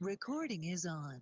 Recording is on.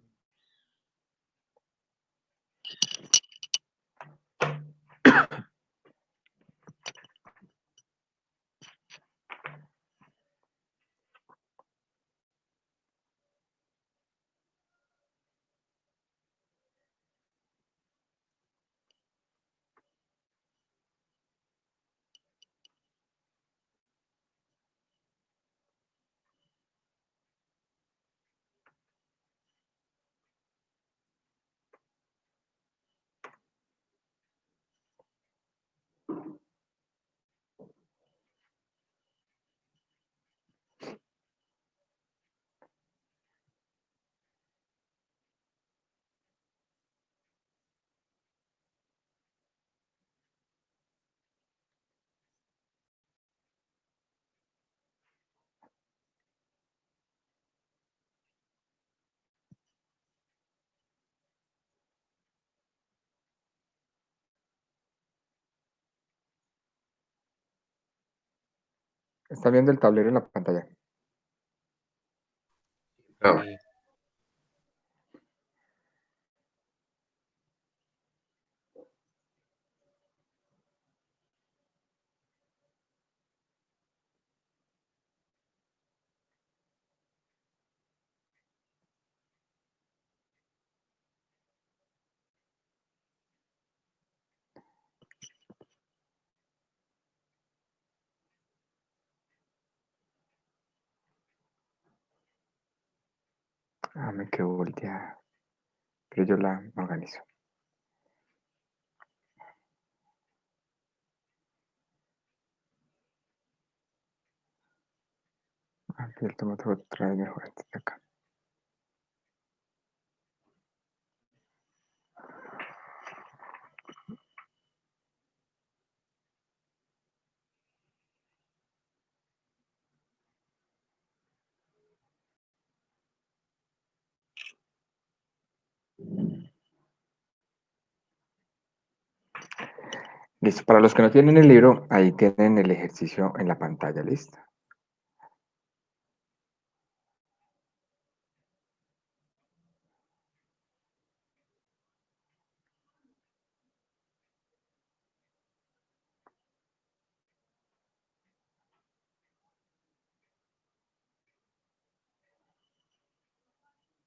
Está viendo el tablero en la pantalla. No, Sí. Ah, me quedó volteada. Pero yo la organizo. Ah, el tomate otra vez mejor este de acá. Listo. Para los que no tienen el libro, ahí tienen el ejercicio en la pantalla. ¿Listo?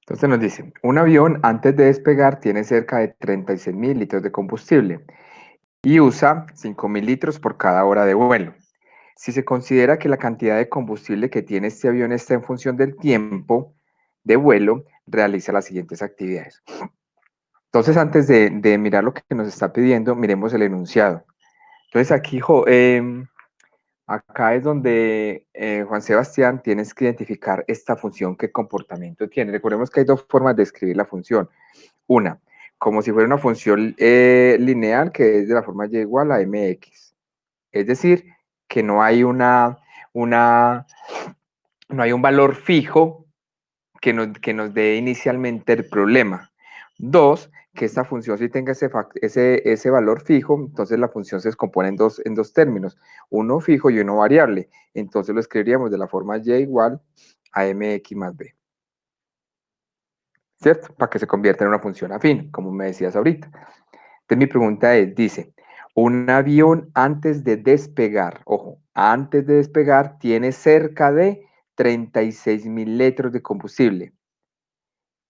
Entonces nos dice, un avión antes de despegar tiene cerca de 36.000 litros de combustible y usa 5.000 litros por cada hora de vuelo. Si se considera que la cantidad de combustible que tiene este avión está en función del tiempo de vuelo, realiza las siguientes actividades. Entonces, antes de mirar lo que nos está pidiendo, miremos el enunciado. Entonces, aquí, acá es donde, Juan Sebastián, tienes que identificar esta función, qué comportamiento tiene. Recordemos que hay dos formas de escribir la función. Una, como si fuera una función lineal, que es de la forma y igual a mx. Es decir, que una, no hay un valor fijo que nos dé inicialmente el problema. Dos, que esta función si tenga ese valor fijo, entonces la función se descompone en dos términos, uno fijo y uno variable. Entonces lo escribiríamos de la forma y igual a mx más b. ¿Cierto? Para que se convierta en una función afín, como me decías ahorita. Entonces mi pregunta es, dice, un avión antes de despegar, ojo, antes de despegar tiene cerca de 36.000 litros de combustible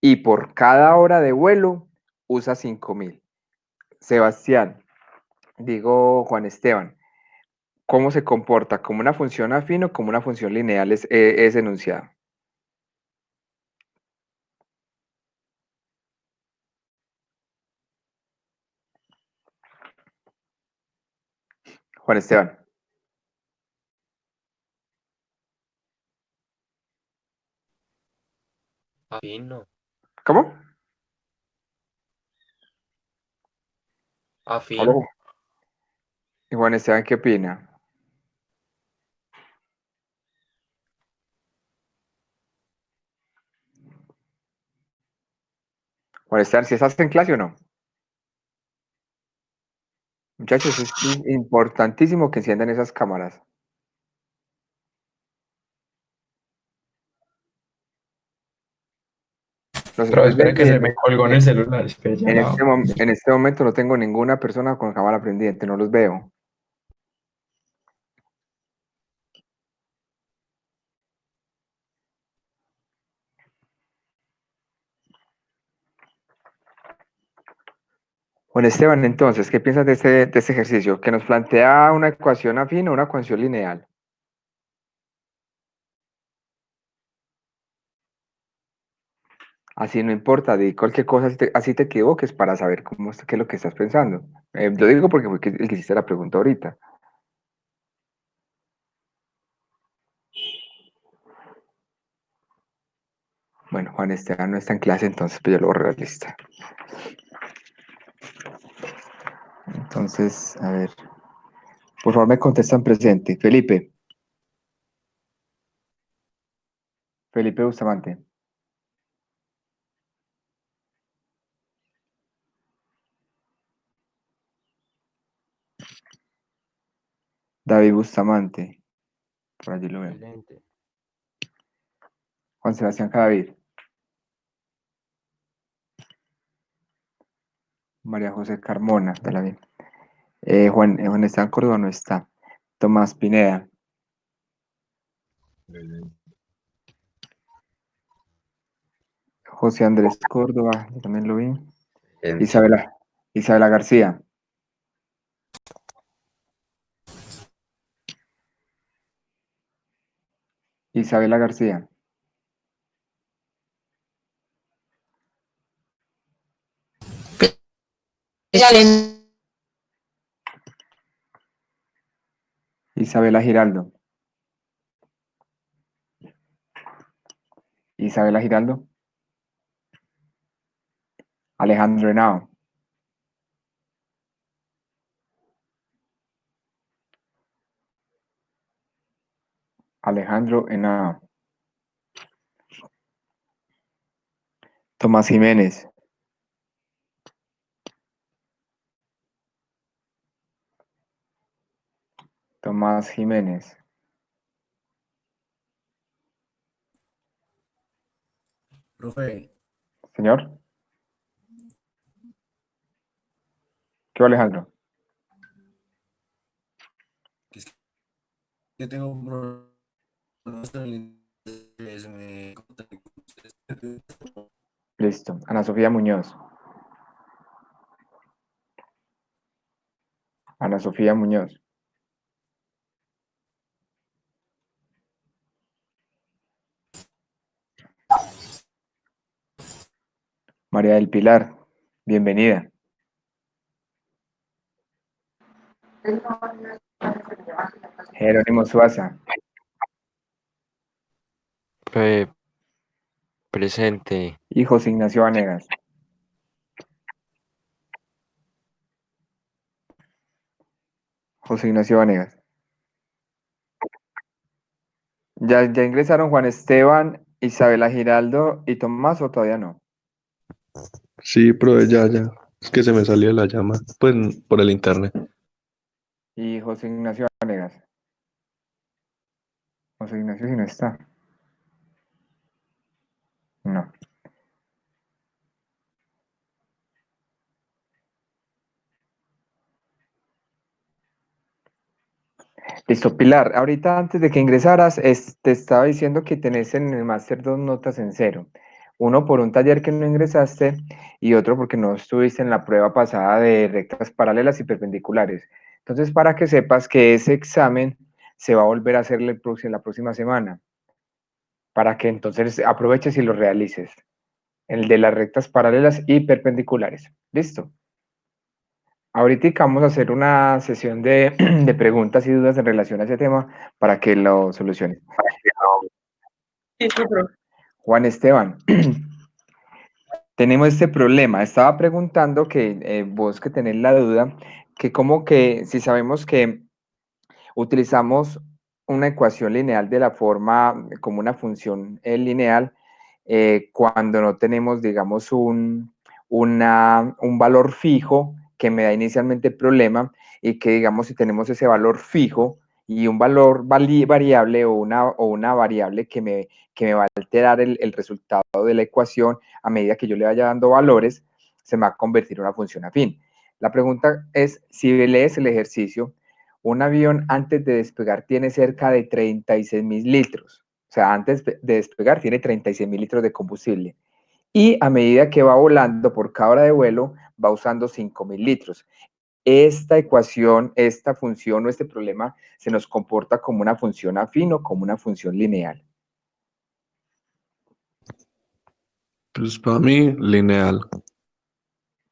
y por cada hora de vuelo usa 5.000. Sebastián, digo Juan Esteban, ¿cómo se comporta? ¿Como una función afín o como una función lineal es enunciado? Juan Esteban, Afín, no. ¿cómo? Afín. Aló. ¿Y Juan Esteban qué opina? Juan Esteban, ¿si estás en clase o no? Muchachos, es importantísimo que enciendan esas cámaras. Pero estés espere viendo que y se me colgó en el celular. Espere, ya la... en este momento no tengo ninguna persona con cámara pendiente, no los veo. Juan Esteban, entonces, ¿qué piensas de este ejercicio? Que nos plantea una ecuación afín o una ecuación lineal. Así no importa, di cualquier cosa, así te equivoques para saber qué es lo que estás pensando. Lo digo porque fue el que hiciste la pregunta ahorita. Bueno, Juan Esteban no está en clase, entonces pues yo lo borré de la lista. Entonces, a ver, por favor me contestan presente. Felipe, Felipe Bustamante, David Bustamante, por allí lo veo. Excelente. Juan Sebastián Cadavid, María José Carmona, de la bien. Juan Esteban Córdoba no está. Tomás Pineda, José Andrés Córdoba, yo también lo vi. Excelente. Isabela García, Isabela García, Excelente. Isabela Giraldo, Isabela Giraldo, Alejandro Henao, Alejandro Henao, Tomás Jiménez, Tomás Jiménez, Profe, señor, ¿qué va, Alejandro? es que tengo un problema con el inglés, me... Listo, Ana Sofía Muñoz, Ana Sofía Muñoz, María del Pilar, bienvenida. Jerónimo Suaza, Presente. y José Ignacio Vanegas. José Ignacio Vanegas. ¿Ya ingresaron Juan Esteban, Isabela Giraldo y Tomás o todavía no? Sí, profe, ya. Es que se me salió la llama, pues por el internet. Y José Ignacio Vanegas. José Ignacio si no está. No. Listo, Pilar. Ahorita antes de que ingresaras, te estaba diciendo que tenés en el máster dos notas en cero. Uno por un taller que no ingresaste y otro porque no estuviste en la prueba pasada de rectas paralelas y perpendiculares. Entonces, para que sepas que ese examen se va a volver a hacer la próxima semana, para que entonces aproveches y lo realices. El de las rectas paralelas y perpendiculares. ¿Listo? Ahorita vamos a hacer una sesión de, de preguntas y dudas en relación a ese tema para que lo soluciones. Listo, profe. Juan Esteban, tenemos este problema. Estaba preguntando que vos que tenés la duda, que como que si sabemos que utilizamos una ecuación lineal de la forma como una función lineal cuando no tenemos, digamos, un valor fijo que me da inicialmente el problema y que, digamos, si tenemos ese valor fijo y un valor variable o una variable que me va a alterar el resultado de la ecuación a medida que yo le vaya dando valores, se me va a convertir en una función afín. La pregunta es, si lees el ejercicio, un avión antes de despegar tiene cerca de 36.000 litros. O sea, antes de despegar tiene 36.000 litros de combustible. Y a medida que va volando por cada hora de vuelo, va usando 5.000 litros. Esta ecuación, esta función o este problema se nos comporta como una función afín o como una función lineal. Pues para mí, lineal.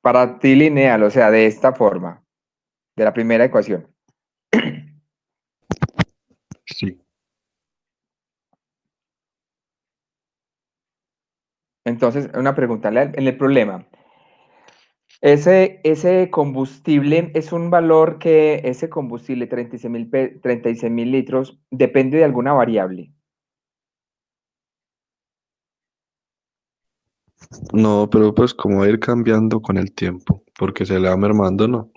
Para ti lineal, o sea, de esta forma, de la primera ecuación. Sí. Entonces, una pregunta en el problema. Ese combustible es un valor que ese combustible, 36.000 litros, depende de alguna variable. No, pero pues como va a ir cambiando con el tiempo, porque se le va mermando, ¿no?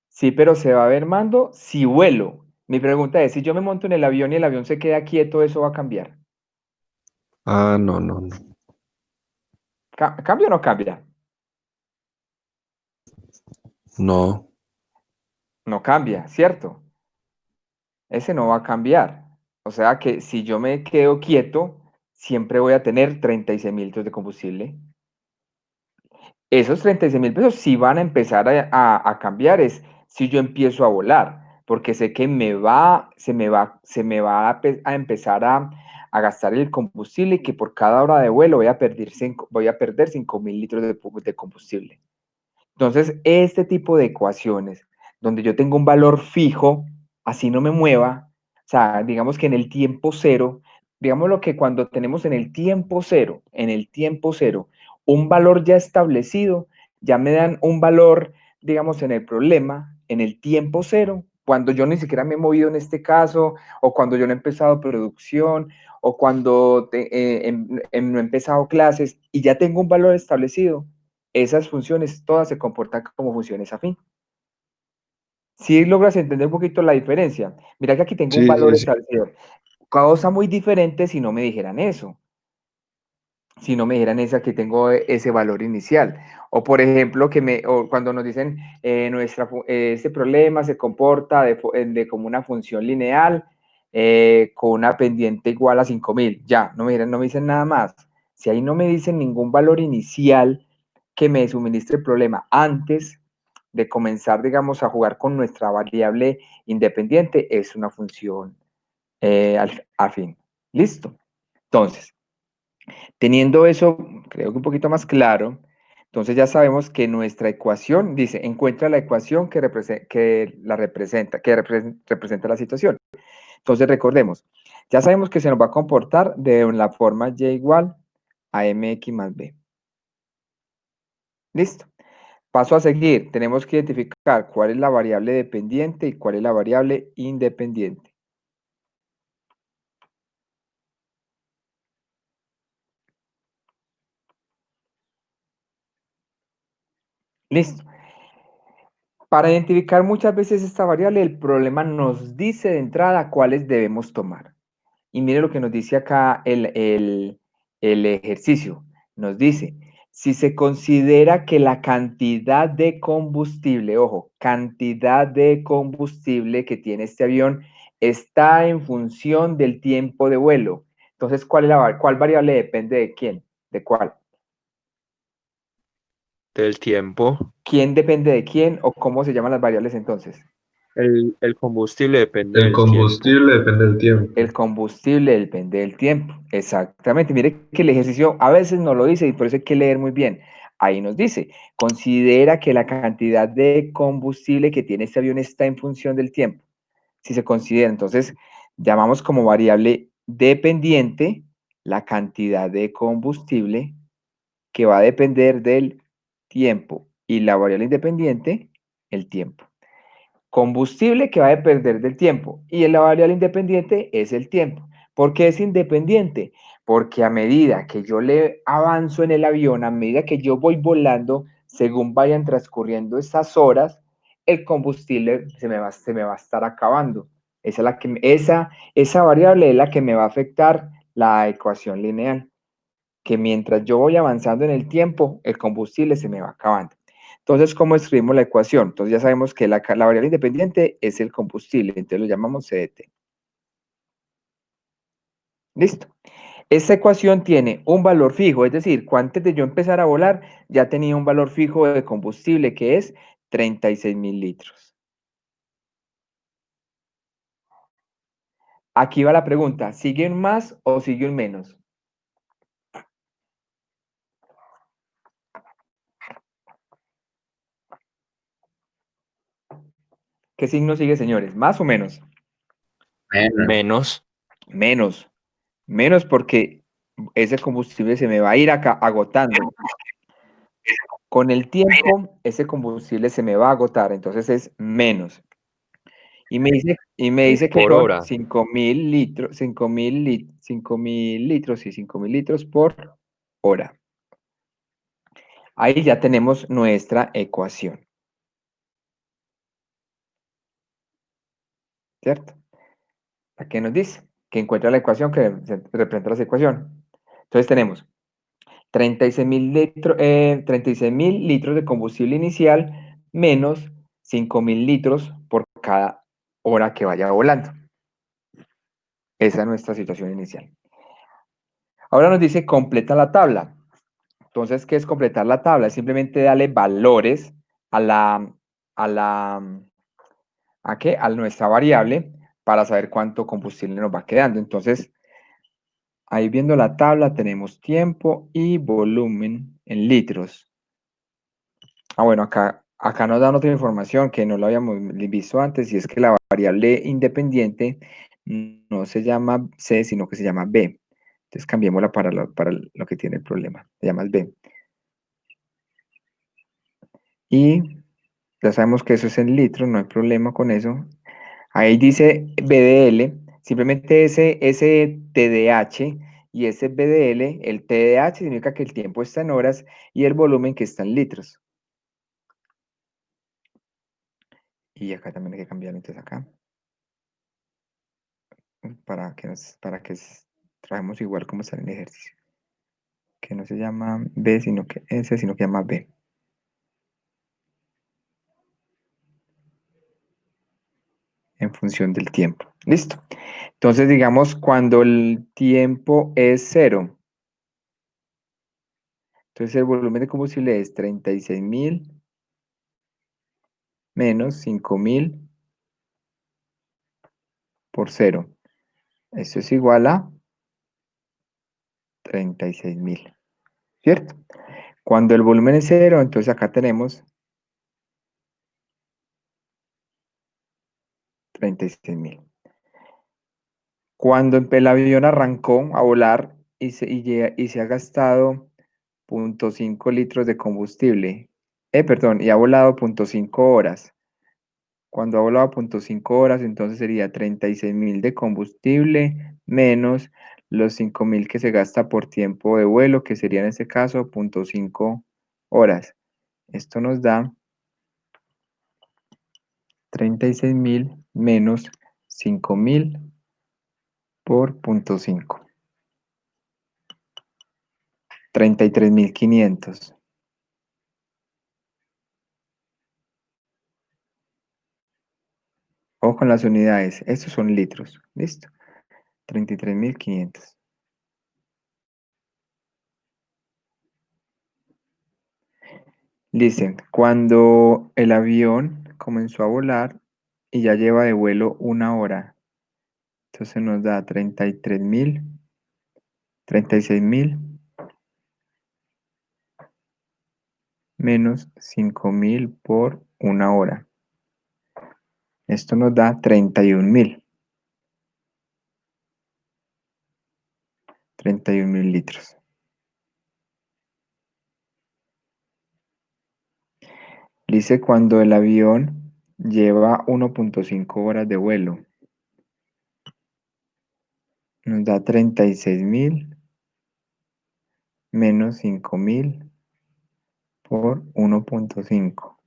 Sí, pero se va mermando si vuelo. Mi pregunta es, si yo me monto en el avión y el avión se queda quieto, ¿eso va a cambiar? Ah, no, no, no. ¿Cambia o no cambia? No, No cambia, ¿cierto? Ese no va a cambiar. O sea que si yo me quedo quieto, siempre voy a tener 36.000 litros de combustible. Esos 36.000 pesos sí van a empezar a cambiar es si yo empiezo a volar, porque sé que se me va a empezar a gastar el combustible y que por cada hora de vuelo voy a perder 5.000 litros de combustible. Entonces, este tipo de ecuaciones, donde yo tengo un valor fijo, así no me mueva, o sea, digamos que en el tiempo cero, digamos lo que cuando tenemos en el tiempo cero, un valor ya establecido, ya me dan un valor, digamos, en el problema, en el tiempo cero, cuando yo ni siquiera me he movido en este caso, o cuando yo no he empezado producción, o cuando no he empezado clases y ya tengo un valor establecido, esas funciones todas se comportan como funciones afín. Si logras entender un poquito la diferencia, mira que aquí tengo un sí, valor sí, sí. establecido. Cosa muy diferente si no me dijeran eso, si no me dijeran esa que tengo ese valor inicial. O por ejemplo, o cuando nos dicen este problema se comporta como una función lineal con una pendiente igual a 5.000. Ya, no me dicen nada más. Si ahí no me dicen ningún valor inicial que me suministre el problema antes de comenzar, digamos, a jugar con nuestra variable independiente, es una función afín. ¿Listo? Entonces, teniendo eso, creo que un poquito más claro, entonces ya sabemos que nuestra ecuación dice, encuentra la ecuación que representa la situación. Entonces recordemos, ya sabemos que se nos va a comportar de la forma y igual a mx más b. Listo. Paso a seguir, tenemos que identificar cuál es la variable dependiente y cuál es la variable independiente. Listo. Para identificar muchas veces esta variable, el problema nos dice de entrada cuáles debemos tomar. Y mire lo que nos dice acá el ejercicio. Nos dice, si se considera que la cantidad de combustible, ojo, cantidad de combustible que tiene este avión está en función del tiempo de vuelo. Entonces, ¿cuál variable depende de quién? ¿De cuál? Del tiempo. ¿Quién depende de quién o cómo se llaman las variables entonces? El combustible depende El del tiempo. combustible depende del tiempo. El combustible depende del tiempo. Exactamente. Mire que el ejercicio a veces no lo dice y por eso hay que leer muy bien. Ahí nos dice, considera que la cantidad de combustible que tiene este avión está en función del tiempo. Si se considera, entonces llamamos como variable dependiente la cantidad de combustible que va a depender del tiempo y la variable independiente, el tiempo. Combustible que va a depender del tiempo y la variable independiente es el tiempo. ¿Por qué es independiente? Porque a medida que yo le avanzo en el avión, a medida que yo voy volando, según vayan transcurriendo estas horas, el combustible se me va a estar acabando. Esa variable es la que me va a afectar la ecuación lineal, que mientras yo voy avanzando en el tiempo, el combustible se me va acabando. Entonces, ¿cómo escribimos la ecuación? Entonces ya sabemos que la variable independiente es el combustible, entonces lo llamamos CDT. Listo. Esta ecuación tiene un valor fijo, es decir, antes de yo empezar a volar, ya tenía un valor fijo de combustible que es 36.000 litros. Aquí va la pregunta, ¿sigue un más o sigue un menos? ¿Qué signo sigue, señores? ¿Más o menos? Menos. Menos. Menos porque ese combustible se me va a ir acá agotando. Con el tiempo, ese combustible se me va a agotar, entonces es menos. Y me dice que Por son hora. 5.000 litros, 5.000 litros, sí, 5.000 litros por hora. Ahí ya tenemos nuestra ecuación. ¿Cierto? ¿Qué nos dice? Que encuentra la ecuación que representa la ecuación. Entonces tenemos 36.000 litros de combustible inicial menos 5.000 litros por cada hora que vaya volando. Esa es nuestra situación inicial. Ahora nos dice completa la tabla. Entonces, ¿qué es completar la tabla? Es simplemente darle valores a nuestra variable para saber cuánto combustible nos va quedando. Entonces, ahí viendo la tabla tenemos tiempo y volumen en litros. Bueno, acá nos dan otra información que no lo habíamos visto antes, y es que la variable independiente no se llama C, sino que se llama B. Entonces cambiémosla para lo que tiene el problema. Se llama B. Y ya sabemos que eso es en litros, no hay problema con eso. Ahí dice BDL, simplemente ese TDH y ese BDL, el TDH significa que el tiempo está en horas y el volumen que está en litros. Y acá también hay que cambiar, entonces acá. Trabajemos igual como está en el ejercicio. Que no se llama B, sino que S, sino que llama B. En función del tiempo. Listo. Entonces, digamos, cuando el tiempo es 0, entonces el volumen de combustible es 36.000 menos 5.000 por 0. Esto es igual a 36.000, ¿cierto? Cuando el volumen es 0, entonces acá tenemos 36.000. Cuando el avión arrancó a volar y se ha gastado 0.5 litros de combustible, perdón, y ha volado 0.5 horas. Cuando ha volado 0.5 horas, entonces sería 36.000 de combustible menos los 5.000 que se gasta por tiempo de vuelo, que sería en este caso 0.5 horas. Esto nos da 36.000 menos 5.000 por 0.5. 33.500. Ojo con las unidades. Estos son litros. ¿Listo? 33.500. Dicen, cuando el avión comenzó a volar y ya lleva de vuelo 1 hora, entonces nos da 36.000 menos 5.000 por 1 hora. Esto nos da 31.000. 31.000 litros. Dice cuando el avión lleva 1.5 horas de vuelo, nos da 36.000 menos 5.000 por 1.5.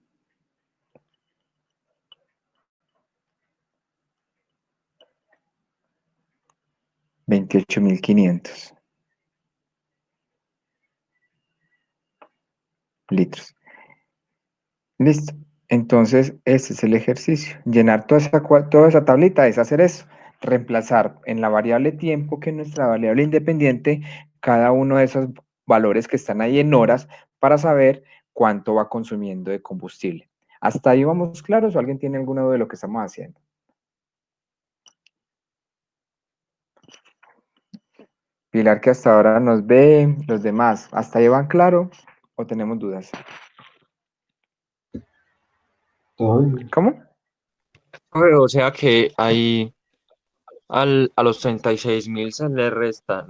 28.500 litros. Listo. Entonces, ese es el ejercicio. Llenar toda esa tablita es hacer eso. Reemplazar en la variable tiempo, que es nuestra variable independiente, cada uno de esos valores que están ahí en horas para saber cuánto va consumiendo de combustible. ¿Hasta ahí vamos claros o alguien tiene alguna duda de lo que estamos haciendo? Pilar, que hasta ahora nos ve, los demás, ¿hasta ahí van claro o tenemos dudas? ¿Cómo? O sea que ahí a los 36.000 se le restan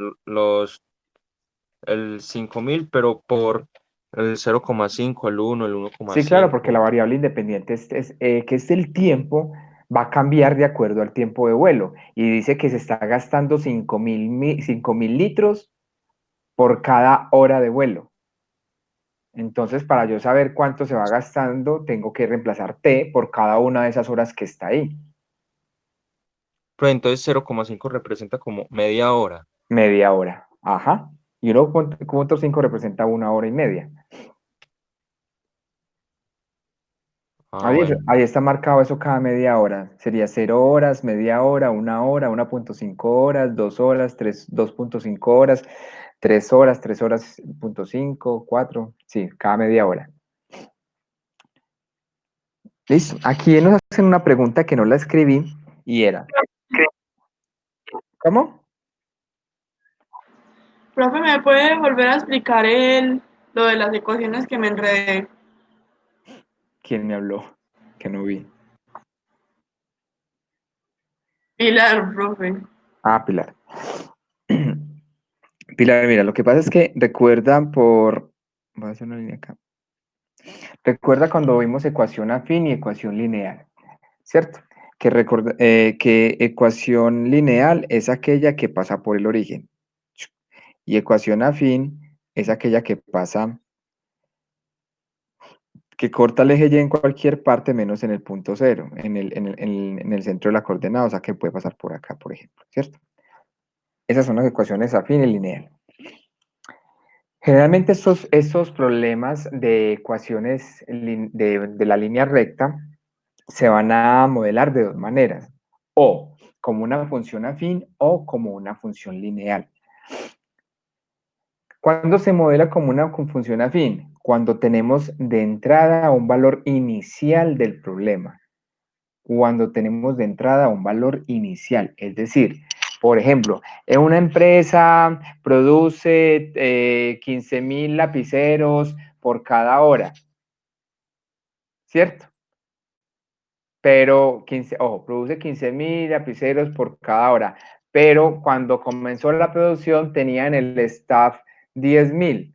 el 5.000, pero por el 0,5, el 1, el Sí, claro, porque la 1,5. variable independiente que es el tiempo, va a cambiar de acuerdo al tiempo de vuelo. Y dice que se está gastando 5.000 litros por cada hora de vuelo. Entonces, para yo saber cuánto se va gastando, tengo que reemplazar T por cada una de esas horas que está ahí. Pero entonces 0,5 representa como media hora. Media hora. Ajá. Y 1,5 representa 1 hora y media. Ah, bueno. Ahí está marcado eso cada media hora. Sería 0 horas, media hora, 1 hora, 1,5 horas, 2 horas, 2,5 horas, 3 horas, 3 horas, 4. Sí, cada media hora. Listo. Aquí nos hacen una pregunta que no la escribí y era. ¿Cómo? Profe, ¿me puede volver a explicar lo de las ecuaciones que me enredé? ¿Quién me habló? Que no vi. Pilar, profe. Ah, Pilar. Pilar, mira, lo que pasa es que recuerda voy a hacer una línea acá. Recuerda cuando vimos ecuación afín y ecuación lineal, ¿cierto? Que ecuación lineal es aquella que pasa por el origen. Y ecuación afín es aquella que corta el eje Y en cualquier parte menos en el punto cero, en el centro de la coordenada, o sea que puede pasar por acá, por ejemplo, ¿cierto? Esas son las ecuaciones afín y lineal. Generalmente estos problemas de ecuaciones de la línea recta se van a modelar de dos maneras, o como una función afín o como una función lineal. ¿Cuándo se modela como una función afín? Cuando tenemos de entrada un valor inicial del problema. Cuando tenemos de entrada un valor inicial, es decir, por ejemplo, una empresa produce 15.000 lapiceros por cada hora, ¿cierto? Pero produce 15.000 lapiceros por cada hora, pero cuando comenzó la producción tenía en el staff 10.000.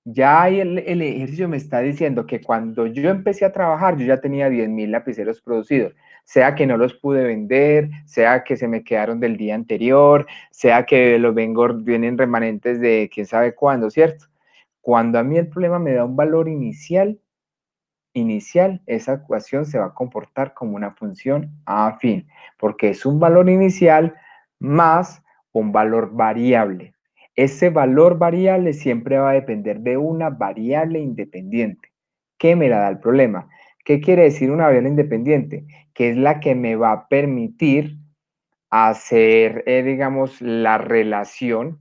Ya ahí el ejercicio me está diciendo que cuando yo empecé a trabajar, yo ya tenía 10.000 lapiceros producidos, sea que no los pude vender, sea que se me quedaron del día anterior, sea que vienen remanentes de quién sabe cuándo, ¿cierto? Cuando a mí el problema me da un valor inicial, esa ecuación se va a comportar como una función afín, porque es un valor inicial más un valor variable. Ese valor variable siempre va a depender de una variable independiente. ¿Qué me la da el problema? ¿Qué quiere decir una variable independiente? Que es la que me va a permitir hacer, digamos, la relación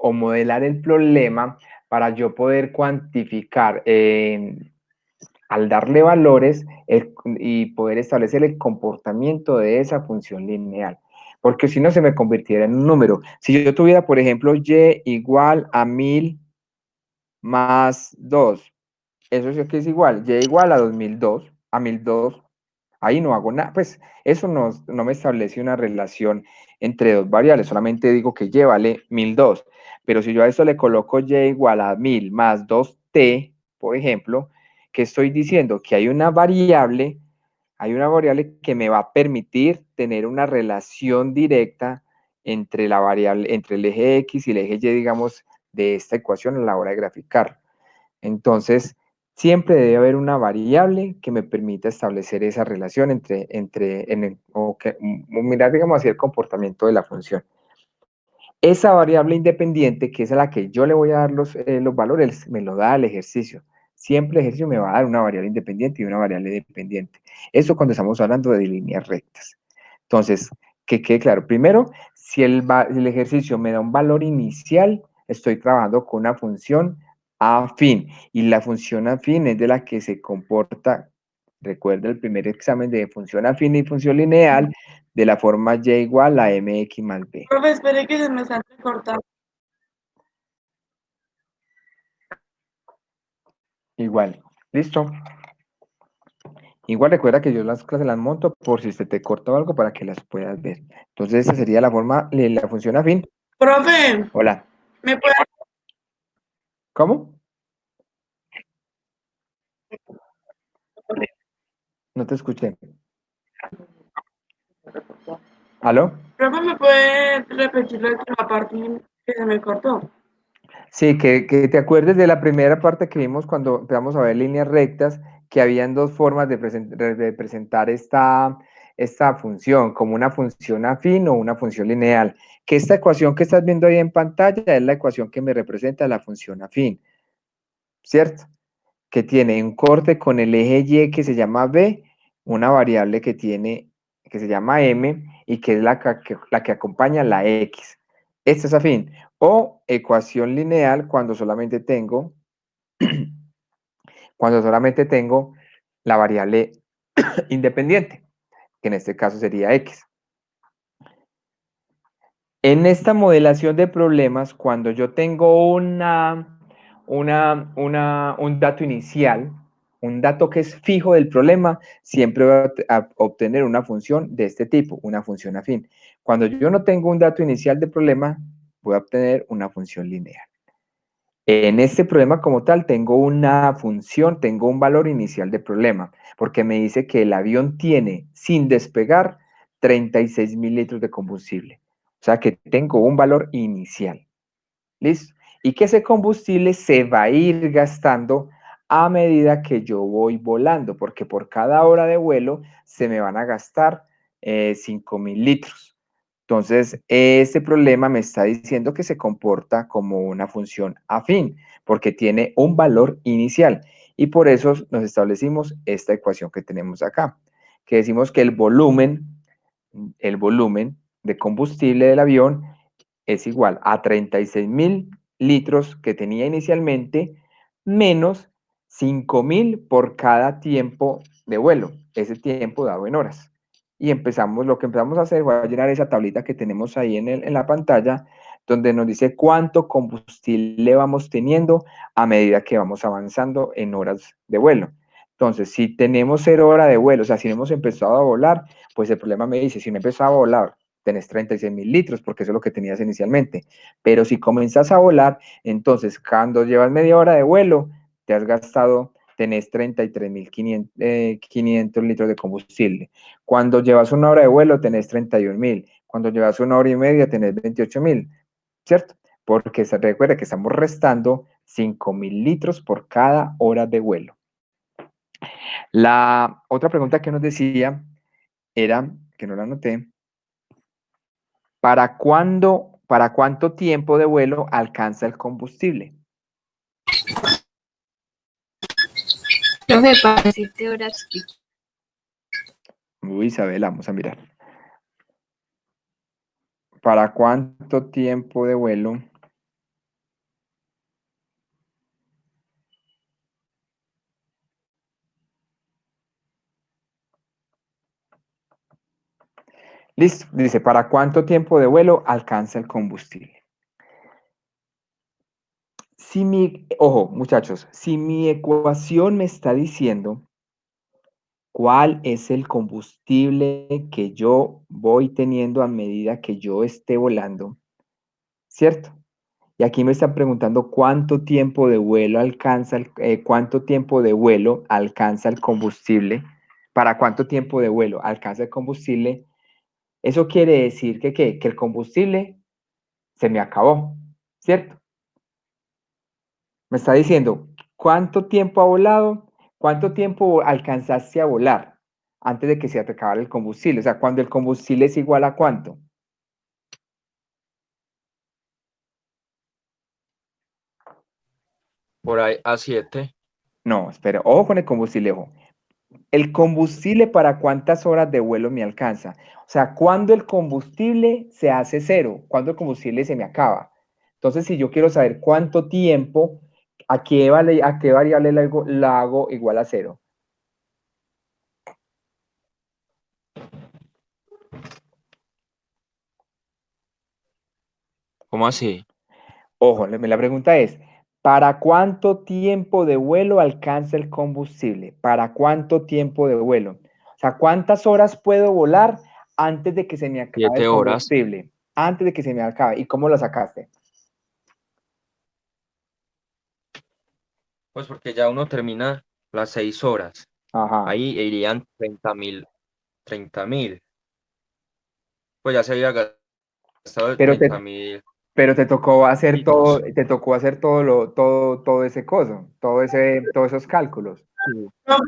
o modelar el problema para yo poder cuantificar al darle valores y poder establecer el comportamiento de esa función lineal. Porque si no se me convirtiera en un número. Si yo tuviera, por ejemplo, y igual a 1.000 más 2, eso sí que es igual, y igual a 2.002, a 1.002, ahí no hago nada, pues eso no me establece una relación entre dos variables, solamente digo que y vale 1.002, pero si yo a esto le coloco y igual a 1.000 más 2t, por ejemplo, que estoy diciendo que hay una variable que me va a permitir tener una relación directa entre la variable, entre el eje X y el eje Y, digamos, de esta ecuación a la hora de graficar. Entonces, siempre debe haber una variable que me permita establecer esa relación o mirar, digamos así, el comportamiento de la función. Esa variable independiente, que es a la que yo le voy a dar los valores, me lo da el ejercicio. Siempre el ejercicio me va a dar una variable independiente y una variable dependiente. Eso cuando estamos hablando de líneas rectas. Entonces, que quede claro. Primero, si el ejercicio me da un valor inicial, estoy trabajando con una función afín. Y la función afín es de la que se comporta, recuerda el primer examen de función afín y función lineal, de la forma y igual a mx más b. Profe, espere que se me está cortando. Igual, ¿listo? Igual recuerda que yo las clases las monto por si se te corta o algo para que las puedas ver. Entonces, esa sería la forma, la función afín. Profe, Hola, ¿me puede ¿cómo? No te escuché. ¿Aló? Profe, ¿me puede repetir la última parte que se me cortó? Sí, que te acuerdes de la primera parte que vimos cuando empezamos a ver líneas rectas, que habían dos formas de presentar esta función, como una función afín o una función lineal. Que esta ecuación que estás viendo ahí en pantalla es la ecuación que me representa la función afín, ¿cierto? Que tiene un corte con el eje Y que se llama B, una variable que se llama M y que es la que acompaña la X. Esto es afín. O ecuación lineal cuando solamente tengo la variable independiente, que en este caso sería X. En esta modelación de problemas, cuando yo tengo un dato inicial, un dato que es fijo del problema, siempre voy a obtener una función de este tipo, una función afín. Cuando yo no tengo un dato inicial del problema, voy a obtener una función lineal. En este problema como tal tengo una función, tengo un valor inicial de problema, porque me dice que el avión tiene, sin despegar, 36.000 litros de combustible. O sea que tengo un valor inicial. ¿Listo? Y que ese combustible se va a ir gastando a medida que yo voy volando, porque por cada hora de vuelo se me van a gastar 5.000 litros. Entonces, este problema me está diciendo que se comporta como una función afín, porque tiene un valor inicial. Y por eso nos establecimos esta ecuación que tenemos acá, que decimos que el volumen de combustible del avión es igual a 36.000 litros que tenía inicialmente, menos 5.000 por cada tiempo de vuelo, ese tiempo dado en horas. Y lo que empezamos a hacer fue a llenar esa tablita que tenemos ahí en la pantalla, donde nos dice cuánto combustible vamos teniendo a medida que vamos avanzando en horas de vuelo. Entonces, si tenemos 0 hora de vuelo, o sea, si no hemos empezado a volar, pues el problema me dice, si no he empezado a volar, tenés 36.000 litros, porque eso es lo que tenías inicialmente. Pero si comenzas a volar, entonces cuando llevas media hora de vuelo, tenés 33.500 litros de combustible. Cuando llevas una hora de vuelo, tenés 31.000. Cuando llevas una hora y media, tenés 28.000, ¿cierto? Porque se recuerda que estamos restando 5.000 litros por cada hora de vuelo. La otra pregunta que nos decía era, que no la anoté, ¿para cuánto tiempo de vuelo alcanza el combustible? Profe, para 7 horas. Uy, Isabela, vamos a mirar. ¿Para cuánto tiempo de vuelo? Listo, dice, ¿para cuánto tiempo de vuelo alcanza el combustible? Ojo, muchachos, si mi ecuación me está diciendo cuál es el combustible que yo voy teniendo a medida que yo esté volando, ¿cierto? Y aquí me están preguntando cuánto tiempo de vuelo alcanza el combustible, para cuánto tiempo de vuelo alcanza el combustible. Eso quiere decir que el combustible se me acabó, ¿cierto? Me está diciendo ¿Cuánto tiempo ha volado? ¿Cuánto tiempo alcanzaste a volar antes de que se te acabara el combustible? O sea, cuando el combustible es igual a ¿cuánto? Por ahí a 7. No, espera, ojo con el combustible, ojo. ¿El combustible para cuántas horas de vuelo me alcanza? O sea, ¿cuándo el combustible se hace cero? ¿Cuándo el combustible se me acaba? Entonces, si yo quiero saber cuánto tiempo, a qué variable la hago igual a cero? ¿Cómo así? Ojo, la pregunta es, ¿para cuánto tiempo de vuelo alcanza el combustible? ¿Para cuánto tiempo de vuelo? O sea, ¿cuántas horas puedo volar antes de que se me acabe el 7 horas. combustible? Antes de que se me acabe. ¿Y cómo lo sacaste? Pues porque ya uno termina las 6 horas. Ajá. Ahí irían 30.000. Pues ya se había gastado el Pero 30.000. pero Litros. te tocó hacer todo ese coso, todos esos cálculos. Sí. Profe,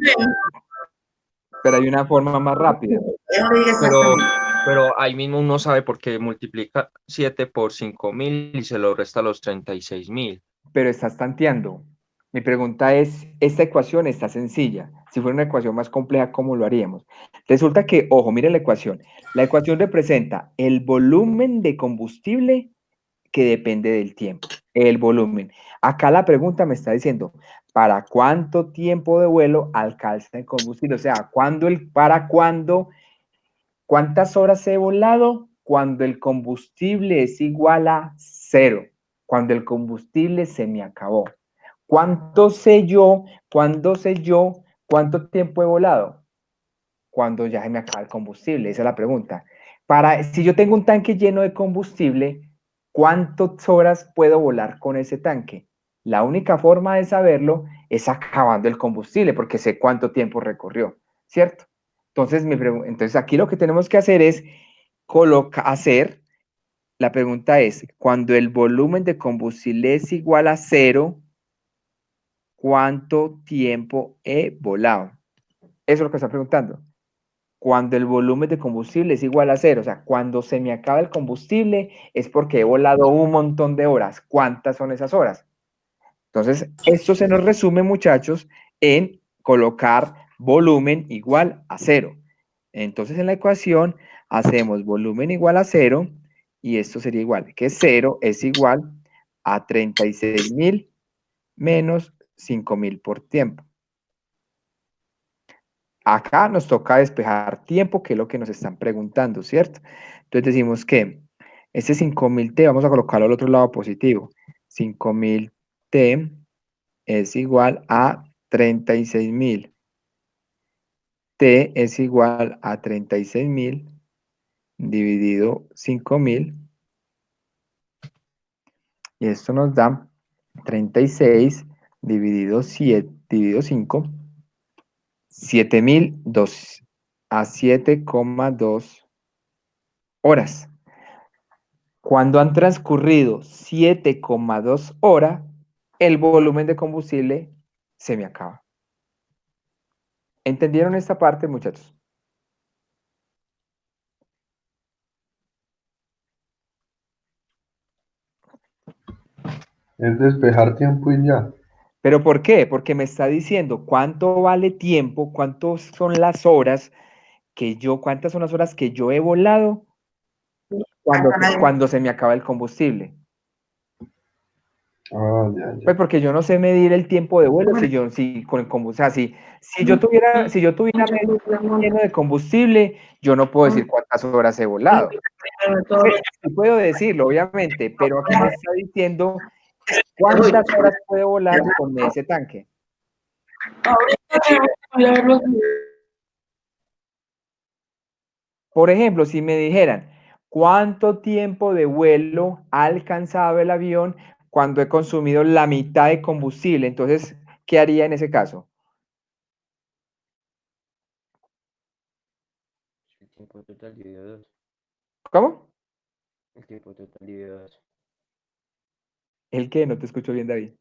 Pero hay una forma más rápida. Pero ahí mismo uno sabe por qué multiplica 7 por 5.000 y se lo resta los 36.000. Pero estás tanteando. Mi pregunta es, esta ecuación está sencilla. Si fuera una ecuación más compleja, ¿cómo lo haríamos? Resulta que, ojo, mire la ecuación. La ecuación representa el volumen de combustible que depende del tiempo, el volumen. Acá la pregunta me está diciendo, ¿para cuánto tiempo de vuelo alcanza el combustible? O sea, ¿para cuándo? ¿Cuántas horas he volado? Cuando el combustible es igual a cero, cuando el combustible se me acabó. ¿Cuánto sé yo? ¿Cuándo sé yo cuánto tiempo he volado? Cuando ya se me acaba el combustible, esa es la pregunta. Si yo tengo un tanque lleno de combustible, ¿cuántas horas puedo volar con ese tanque? La única forma de saberlo es acabando el combustible, porque sé cuánto tiempo recorrió, ¿cierto? Entonces aquí lo que tenemos que hacer es la pregunta es, cuando el volumen de combustible es igual a cero, ¿cuánto tiempo he volado? Eso es lo que está preguntando. Cuando el volumen de combustible es igual a cero, o sea, cuando se me acaba el combustible es porque he volado un montón de horas. ¿Cuántas son esas horas? Entonces, esto se nos resume, muchachos, en colocar volumen igual a cero. Entonces, en la ecuación hacemos volumen igual a cero y esto sería igual, que cero es igual a 36.000 menos 5.000 por tiempo. Acá nos toca despejar tiempo, que es lo que nos están preguntando, ¿cierto? Entonces decimos que este 5.000T, vamos a colocarlo al otro lado positivo. 5.000T es igual a 36.000. T es igual a 36.000 dividido 5.000. Y esto nos da 36 dividido 7, dividido 5. 7.002 a 7,2 horas. Cuando han transcurrido 7,2 horas, el volumen de combustible se me acaba. ¿Entendieron esta parte, muchachos? Es despejar tiempo y ya. ¿Pero por qué? Porque me está diciendo cuánto vale tiempo, cuántas son las horas cuántas son las horas que yo he volado cuando se me acaba el combustible. Ah, ya, ya. Pues porque yo no sé medir el tiempo de vuelo si con el combustible, o sea, si yo tuviera medio tanque lleno de combustible, yo no puedo decir cuántas horas he volado. Pues, sí puedo decirlo, obviamente, pero aquí me está diciendo cuántas horas puedo volar con ese tanque. ahorita tengo que mirar los Por ejemplo, si me dijeran cuánto tiempo de vuelo ha alcanzado el avión cuando he consumido la mitad de combustible, entonces, ¿qué haría en ese caso? El tiempo total dividido 2. ¿Cómo? El tiempo total dividido 2. ¿El qué? No te escucho bien, David.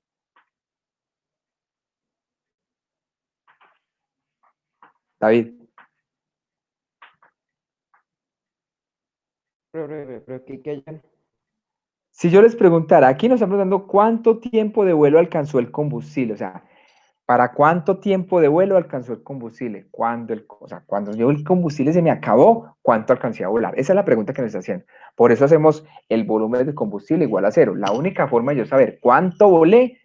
David. Pero ¿qué hayan? Si yo les preguntara, aquí nos estamos dando cuánto tiempo de vuelo alcanzó el combustible, o sea, ¿para cuánto tiempo de vuelo alcanzó el combustible? O sea, cuando yo el combustible se me acabó, ¿cuánto alcancé a volar? Esa es la pregunta que nos está haciendo. Por eso hacemos el volumen de combustible igual a cero. La única forma de yo saber cuánto volé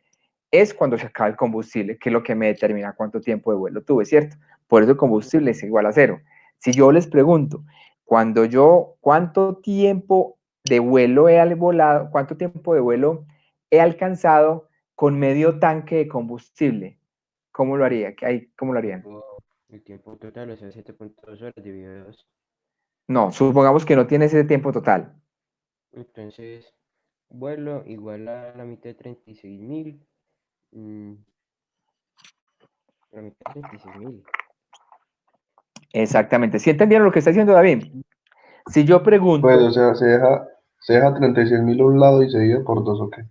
es cuando se acaba el combustible, que es lo que me determina cuánto tiempo de vuelo tuve, ¿cierto? Por eso el combustible es igual a cero. Si yo les pregunto, ¿cuánto tiempo de vuelo he volado, cuánto tiempo de vuelo he alcanzado con medio tanque de combustible? ¿Cómo lo haría? ¿Cómo lo harían? El tiempo total, o sea, 7.2 horas dividido 2. No, supongamos que no tiene ese tiempo total. Entonces, vuelo igual a la mitad de 36.000. La mitad de 36.000. Exactamente. ¿Sí entendieron lo que está diciendo David? Si yo pregunto, Pues, o sea, se deja 36.000 a un lado y se divide por dos, ¿o qué?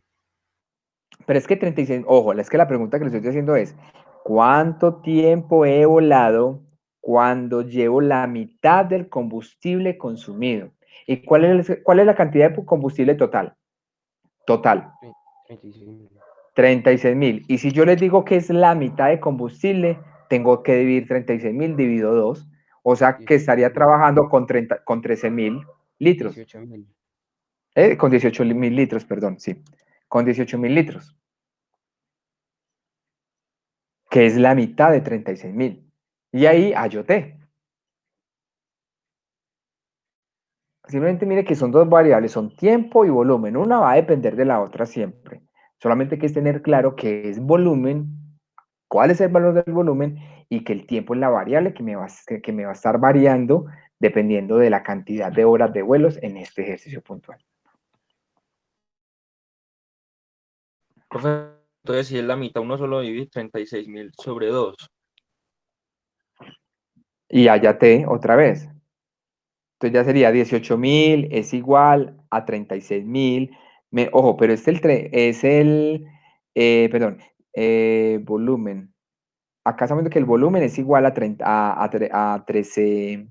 pero es que 36, ojo, es que la pregunta que les estoy haciendo es, ¿cuánto tiempo he volado cuando llevo la mitad del combustible consumido? ¿Y cuál es la cantidad de combustible total? Total, 36.000. 36.000. Y si yo les digo que es la mitad de combustible, tengo que dividir 36.000 dividido 2. O sea que estaría 18.000. trabajando con 13.000 litros. 18.000. Con 18.000 litros, perdón, sí. Con 18.000 litros. Que es la mitad de 36.000. Y ahí ayoté. Simplemente mire que son dos variables, son tiempo y volumen. Una va a depender de la otra siempre. Solamente hay que tener claro qué es volumen, cuál es el valor del volumen y que el tiempo es la variable que me va a estar variando dependiendo de la cantidad de horas de vuelos en este ejercicio puntual. Profe, entonces si es la mitad, uno solo divide 36.000 sobre 2. Y ayoté otra vez. Entonces ya sería 18.000 es igual a 36.000. Ojo, pero perdón, volumen. Acá estamos viendo que el volumen es igual a 30, a 13,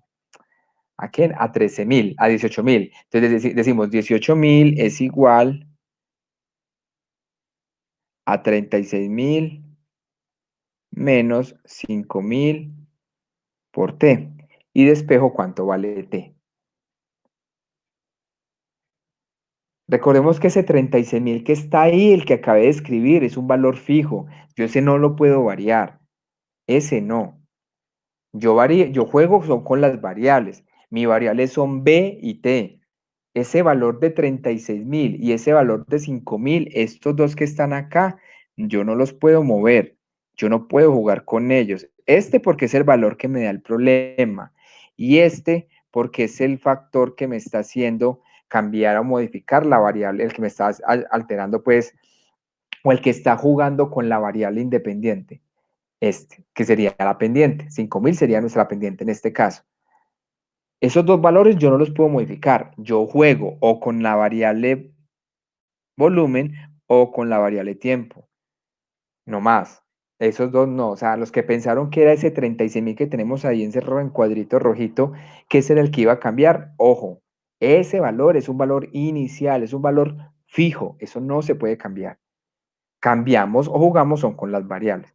¿a qué? A 13.000, a 18.000. Entonces decimos 18.000 es igual a 36.000 menos 5.000 por T. Y despejo cuánto vale T. Recordemos que ese 36.000 que está ahí, el que acabé de escribir, es un valor fijo. Yo ese no lo puedo variar. Ese no. Yo juego con las variables. Mis variables son B y T. Ese valor de 36.000 y ese valor de 5.000, estos dos que están acá, yo no los puedo mover. Yo no puedo jugar con ellos. Este porque es el valor que me da el problema. Y este porque es el factor que me está haciendo cambiar o modificar la variable, el que me está alterando, pues, o el que está jugando con la variable independiente. Que sería la pendiente. 5.000 sería nuestra pendiente en este caso. Esos dos valores yo no los puedo modificar. Yo juego o con la variable volumen o con la variable tiempo. No más. Esos dos no. O sea, los que pensaron que era ese 36.000 que tenemos ahí encerrado en cuadrito rojito, que ese era el que iba a cambiar, ojo, ese valor es un valor inicial, es un valor fijo. Eso no se puede cambiar. Cambiamos o jugamos son con las variables.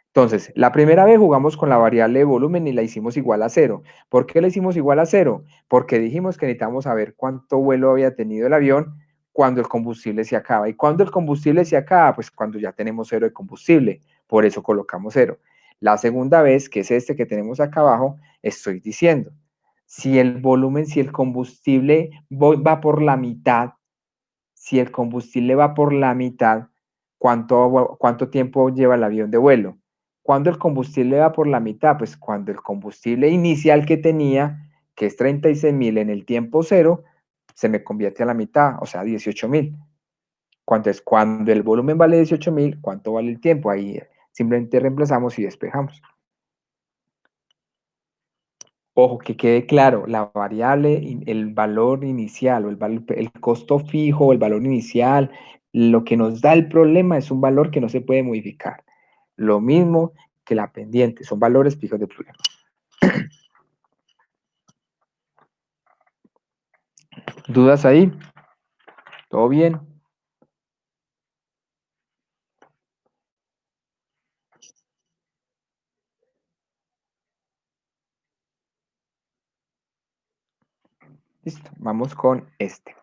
Entonces, la primera vez jugamos con la variable de volumen y la hicimos igual a cero. ¿Por qué la hicimos igual a cero? Porque dijimos que necesitamos saber cuánto vuelo había tenido el avión cuando el combustible se acaba. ¿Y cuando el combustible se acaba? Pues cuando ya tenemos cero de combustible. Por eso colocamos cero. La segunda vez, que es este que tenemos acá abajo, estoy diciendo, si el combustible va por la mitad, si el combustible va por la mitad, ¿cuánto tiempo lleva el avión de vuelo? Cuando el combustible va por la mitad, pues cuando el combustible inicial que tenía, que es 36.000 en el tiempo cero, se me convierte a la mitad, o sea, 18.000. Cuando el volumen vale 18.000, ¿cuánto vale el tiempo? Ahí simplemente reemplazamos y despejamos. Ojo, que quede claro, la variable, el valor inicial o el costo fijo o el valor inicial, lo que nos da el problema es un valor que no se puede modificar. Lo mismo que la pendiente, son valores fijos de problema. ¿Dudas ahí? ¿Todo bien? Listo, vamos con este.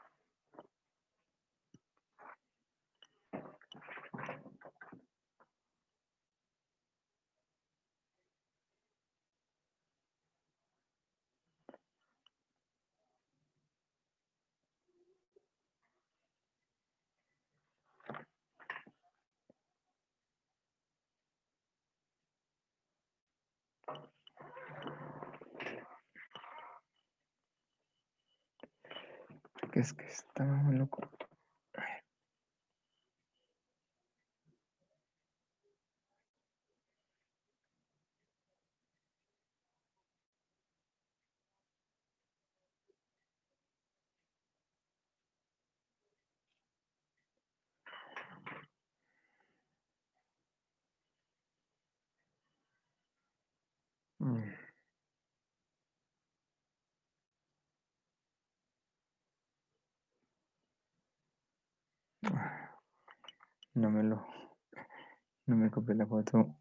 ¿Qué es que está loco? Mm, No me lo, no me copié la foto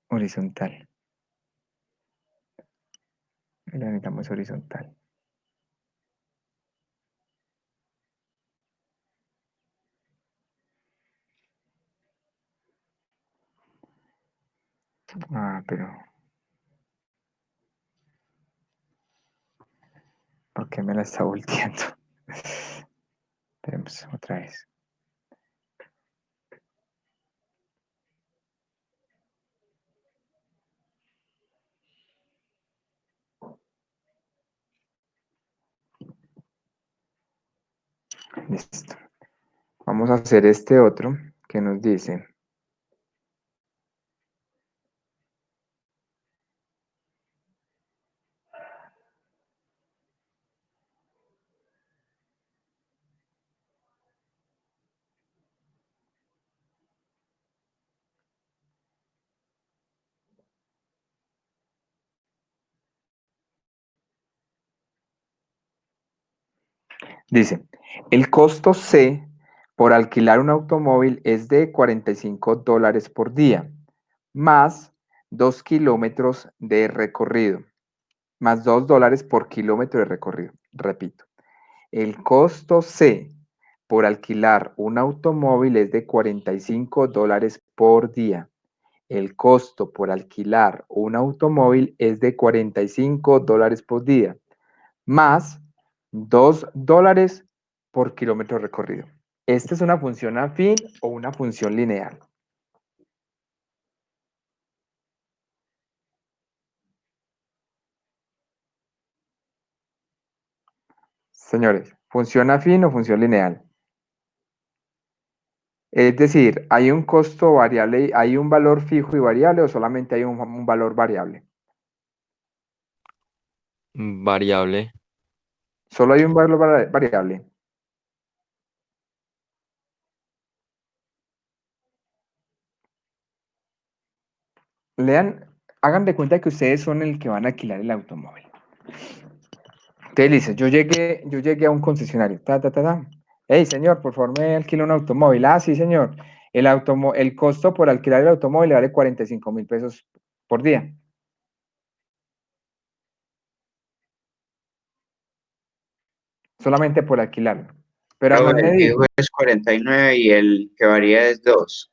horizontal. La necesitamos horizontal. Ah, pero ¿por qué me la está volteando? Esperemos otra vez. Listo. Vamos a hacer este otro que nos dice, el costo C por alquilar un automóvil es de $45 por día, más 2 kilómetros de recorrido, más $2 por kilómetro de recorrido. Repito, el costo C por alquilar un automóvil es de $45 por día. El costo por alquilar un automóvil es de $45 por día, más $2 por kilómetro recorrido. ¿Esta es una función afín o una función lineal? Señores, ¿función afín o función lineal? Es decir, ¿hay un costo variable, hay un valor fijo y variable o solamente hay un valor variable? Variable. Solo hay un valor variable. Lean, hagan de cuenta que ustedes son el que van a alquilar el automóvil. Entonces dice, yo llegué a un concesionario, Hey, señor, por favor, me alquila un automóvil. Ah, sí, señor. El costo por alquilar el automóvil le vale 45.000 pesos por día. Solamente por alquilarlo. Pero Luego además me el fijo dijo, es 49 y el que varía es 2.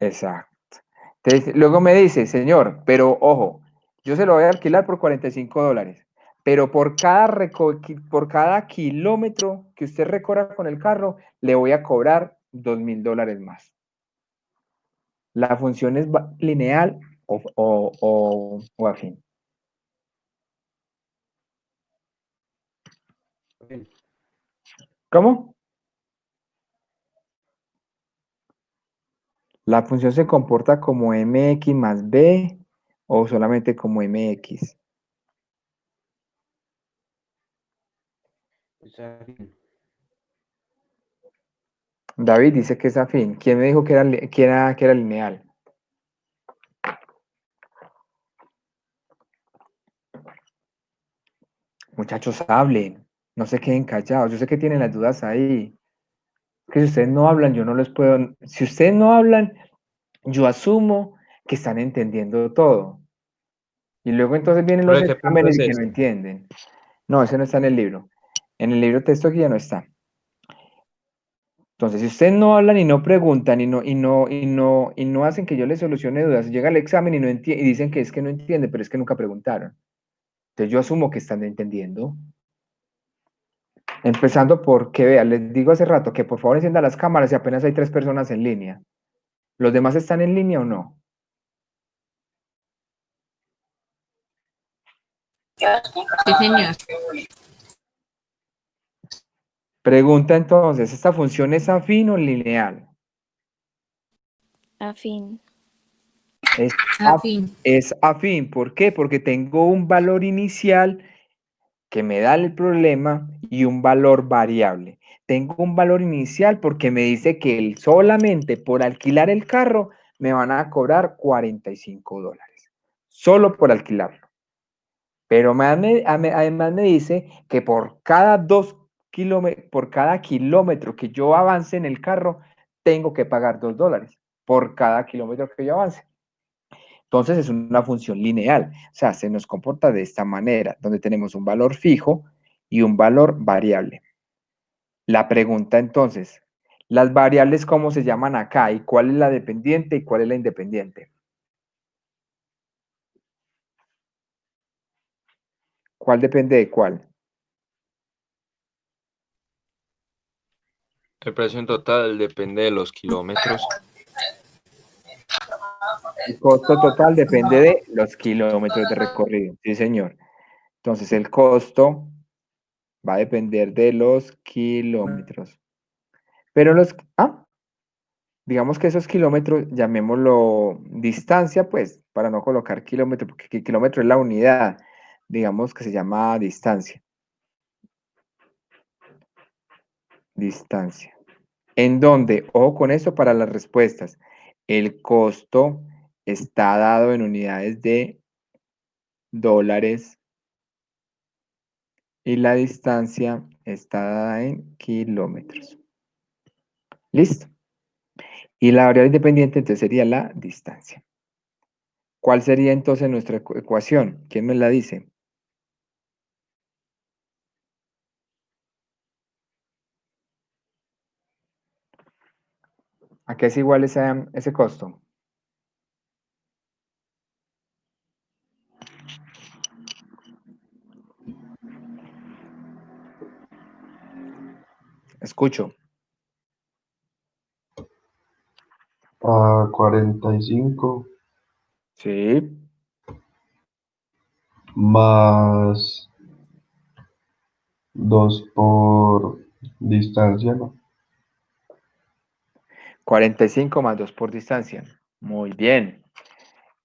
exacto. Entonces, luego me dice, señor, pero ojo, yo se lo voy a alquilar por $45, pero por cada kilómetro que usted recorra con el carro, le voy a cobrar $2.000 más. ¿La función es lineal o afín? Bien. ¿Cómo? ¿La función se comporta como mx más b o solamente como mx? Está bien. David dice que es afín. ¿Quién me dijo que era lineal? Muchachos, hablen, no se queden callados. Yo sé que tienen las dudas ahí. Que si ustedes no hablan, yo no les puedo. Si ustedes no hablan, yo asumo que están entendiendo todo. Y luego entonces vienen los Profe, ¿qué punto exámenes es y que no ese? entienden. No, ese no está en el libro. En el libro texto aquí ya no está. Entonces, si ustedes no hablan y no preguntan y no hacen que yo les solucione dudas, llega el examen y no y dicen que es que no entiende, pero es que nunca preguntaron. Entonces yo asumo que están entendiendo. Empezando por que, vean, les digo hace rato que por favor enciendan las cámaras y apenas hay 3 personas en línea. ¿Los demás están en línea o no? Sí, señor. Pregunta entonces, ¿esta función es afín o lineal? Afín. Es, Afín. es afín. ¿Por qué? Porque tengo un valor inicial que me da el problema y un valor variable. Tengo un valor inicial porque me dice que solamente por alquilar el carro me van a cobrar $45. Solo por alquilarlo. Pero además me dice que por cada por cada kilómetro que yo avance en el carro, tengo que pagar $2 por cada kilómetro que yo avance. Entonces es una función lineal, o sea, se nos comporta de esta manera, donde tenemos un valor fijo y un valor variable. La pregunta entonces, ¿las variables cómo se llaman acá? ¿Y cuál es la dependiente y cuál es la independiente? ¿Cuál depende de cuál? El precio en total depende de los kilómetros. El costo total depende de los kilómetros de recorrido. Sí, señor. Entonces, el costo va a depender de los kilómetros. Pero digamos que esos kilómetros, llamémoslo distancia, pues, para no colocar kilómetro, porque el kilómetro es la unidad. Digamos que se llama distancia. Distancia. En donde, ojo con eso para las respuestas, el costo está dado en unidades de dólares y la distancia está dada en kilómetros. ¿Listo? Y la variable independiente entonces sería la distancia. ¿Cuál sería entonces nuestra ecuación? ¿Quién me la dice? ¿A qué es igual ese costo? Escucho. A 45 Sí. más 2 por distancia, ¿no? 45 más 2 por distancia. Muy bien.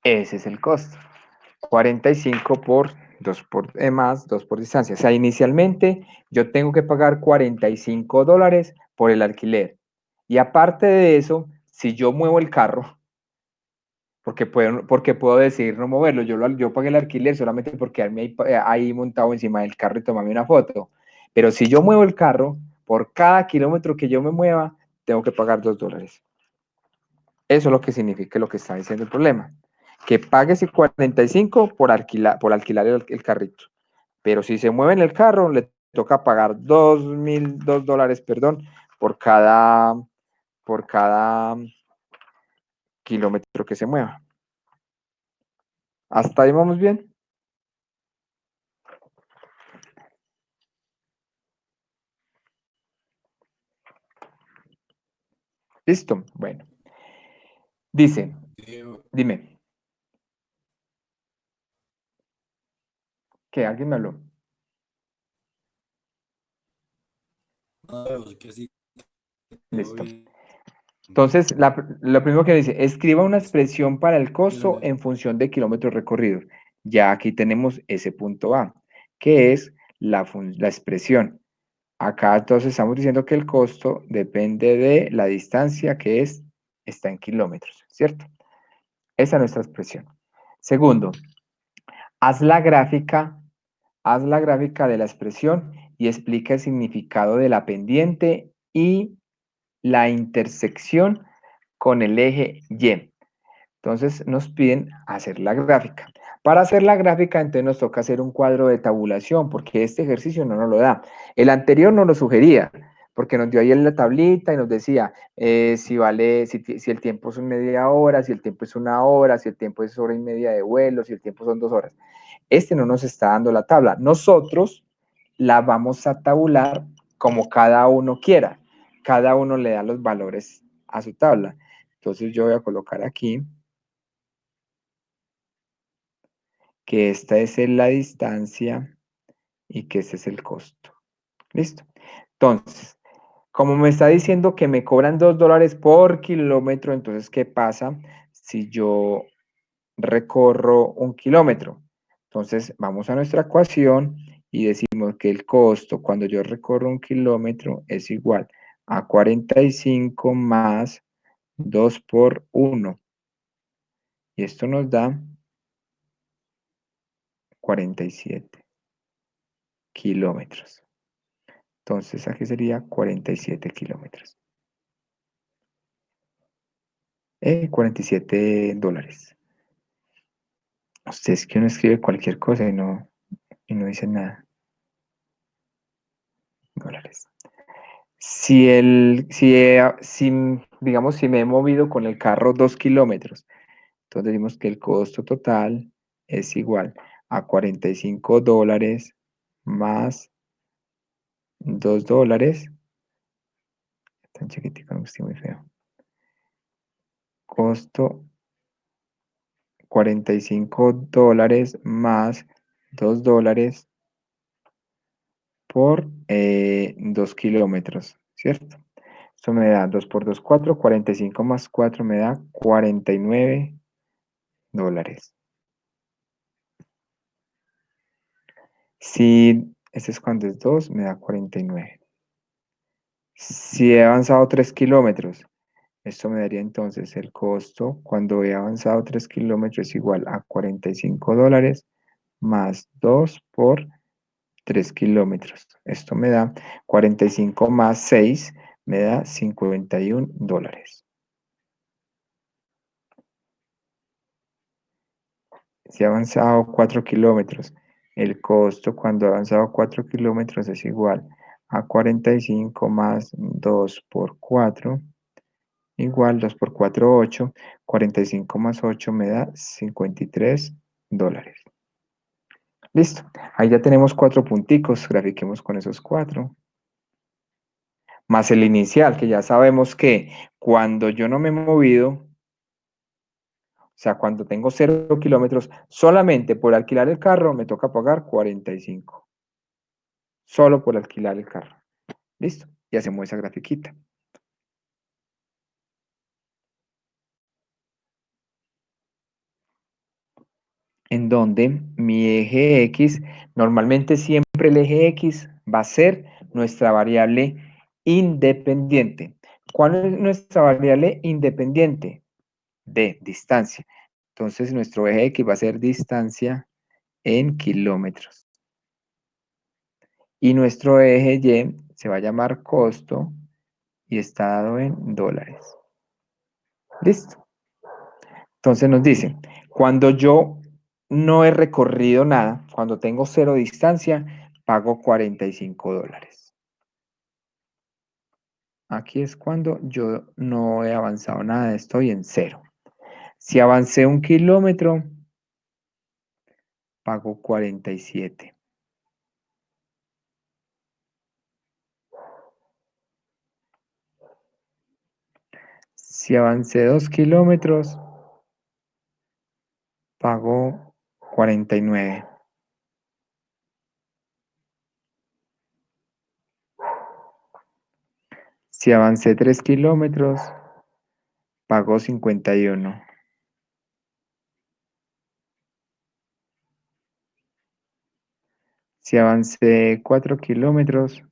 Ese es el costo. 45 por 2 más 2 por distancia. O sea, inicialmente yo tengo que pagar $45 por el alquiler. Y aparte de eso, si yo muevo el carro, porque puedo decidir no moverlo, yo pagué el alquiler solamente por quedarme ahí montado encima del carro y tomarme una foto. Pero si yo muevo el carro, por cada kilómetro que yo me mueva, tengo que pagar $2. Eso es lo que significa lo que está diciendo el problema. Que pague ese 45 por alquilar el carrito. Pero si se mueve en el carro, le toca pagar $2 perdón, por cada kilómetro que se mueva. ¿Hasta ahí vamos bien? Listo. Bueno. Dice, dime. ¿Qué? ¿Alguien me habló? No, que sí. Listo. Entonces, lo primero que dice, escriba una expresión para el costo en función de kilómetros recorridos. Ya aquí tenemos ese punto A, que es la expresión. Acá entonces estamos diciendo que el costo depende de la distancia que está en kilómetros, ¿cierto? Esa es nuestra expresión. Segundo, haz la gráfica haz la gráfica de la expresión y explica el significado de la pendiente y la intersección con el eje Y. Entonces nos piden hacer la gráfica. Para hacer la gráfica, entonces nos toca hacer un cuadro de tabulación, porque este ejercicio no nos lo da. El anterior nos lo sugería, porque nos dio ahí en la tablita y nos decía si el tiempo es media hora, si el tiempo es una hora, si el tiempo es hora y media de vuelo, si el tiempo son 2 horas. Este no nos está dando la tabla. Nosotros la vamos a tabular como cada uno quiera. Cada uno le da los valores a su tabla. Entonces yo voy a colocar aquí que esta es la distancia y que ese es el costo. ¿Listo? Entonces, como me está diciendo que me cobran $2 por kilómetro, entonces, ¿qué pasa si yo recorro 1 kilómetro? Entonces, vamos a nuestra ecuación y decimos que el costo cuando yo recorro 1 kilómetro es igual a 45 más 2 por 1. Y esto nos da 47 kilómetros. Entonces aquí sería 47 kilómetros. 47 dólares. Ustedes que uno escribe cualquier cosa y no dice nada. Dólares. Digamos, si me he movido con el carro 2 kilómetros, entonces decimos que el costo total es igual a 45 dólares más 2 dólares. Tan chiquitico, no estoy muy feo. Costo 45 dólares más 2 dólares por 2 kilómetros, ¿cierto? Esto me da 2 por 2, 4, 45 más 4 me da 49 dólares. Si este es cuando es 2, me da 49. Si he avanzado 3 kilómetros, esto me daría entonces el costo cuando he avanzado 3 kilómetros es igual a 45 dólares más 2 por 3 kilómetros. Esto me da 45 más 6, me da 51 dólares. Si he avanzado 4 kilómetros, el costo cuando he avanzado 4 kilómetros es igual a 45 más 2 por 4, igual 2 por 4, 8. 45 más 8 me da 53 dólares. Listo. Ahí ya tenemos 4 punticos. Grafiquemos con esos 4. Más el inicial, que ya sabemos que cuando yo no me he movido, o sea, cuando tengo 0 kilómetros, solamente por alquilar el carro me toca pagar 45. Solo por alquilar el carro. Listo. Y hacemos esa grafiquita. En donde mi eje X, normalmente siempre el eje X va a ser nuestra variable independiente. ¿Cuál es nuestra variable independiente? D, distancia. Entonces nuestro eje X va a ser distancia en kilómetros. Y nuestro eje Y se va a llamar costo y está dado en dólares. Listo. Entonces nos dice, cuando yo no he recorrido nada, cuando tengo 0 distancia, pago 45 dólares. Aquí es cuando yo no he avanzado nada, estoy en 0. Si avancé 1 kilómetro, pago 47. Si avancé 2 kilómetros, pago 49. Si avancé 3 kilómetros, pago 51. Si avancé 4 kilómetros,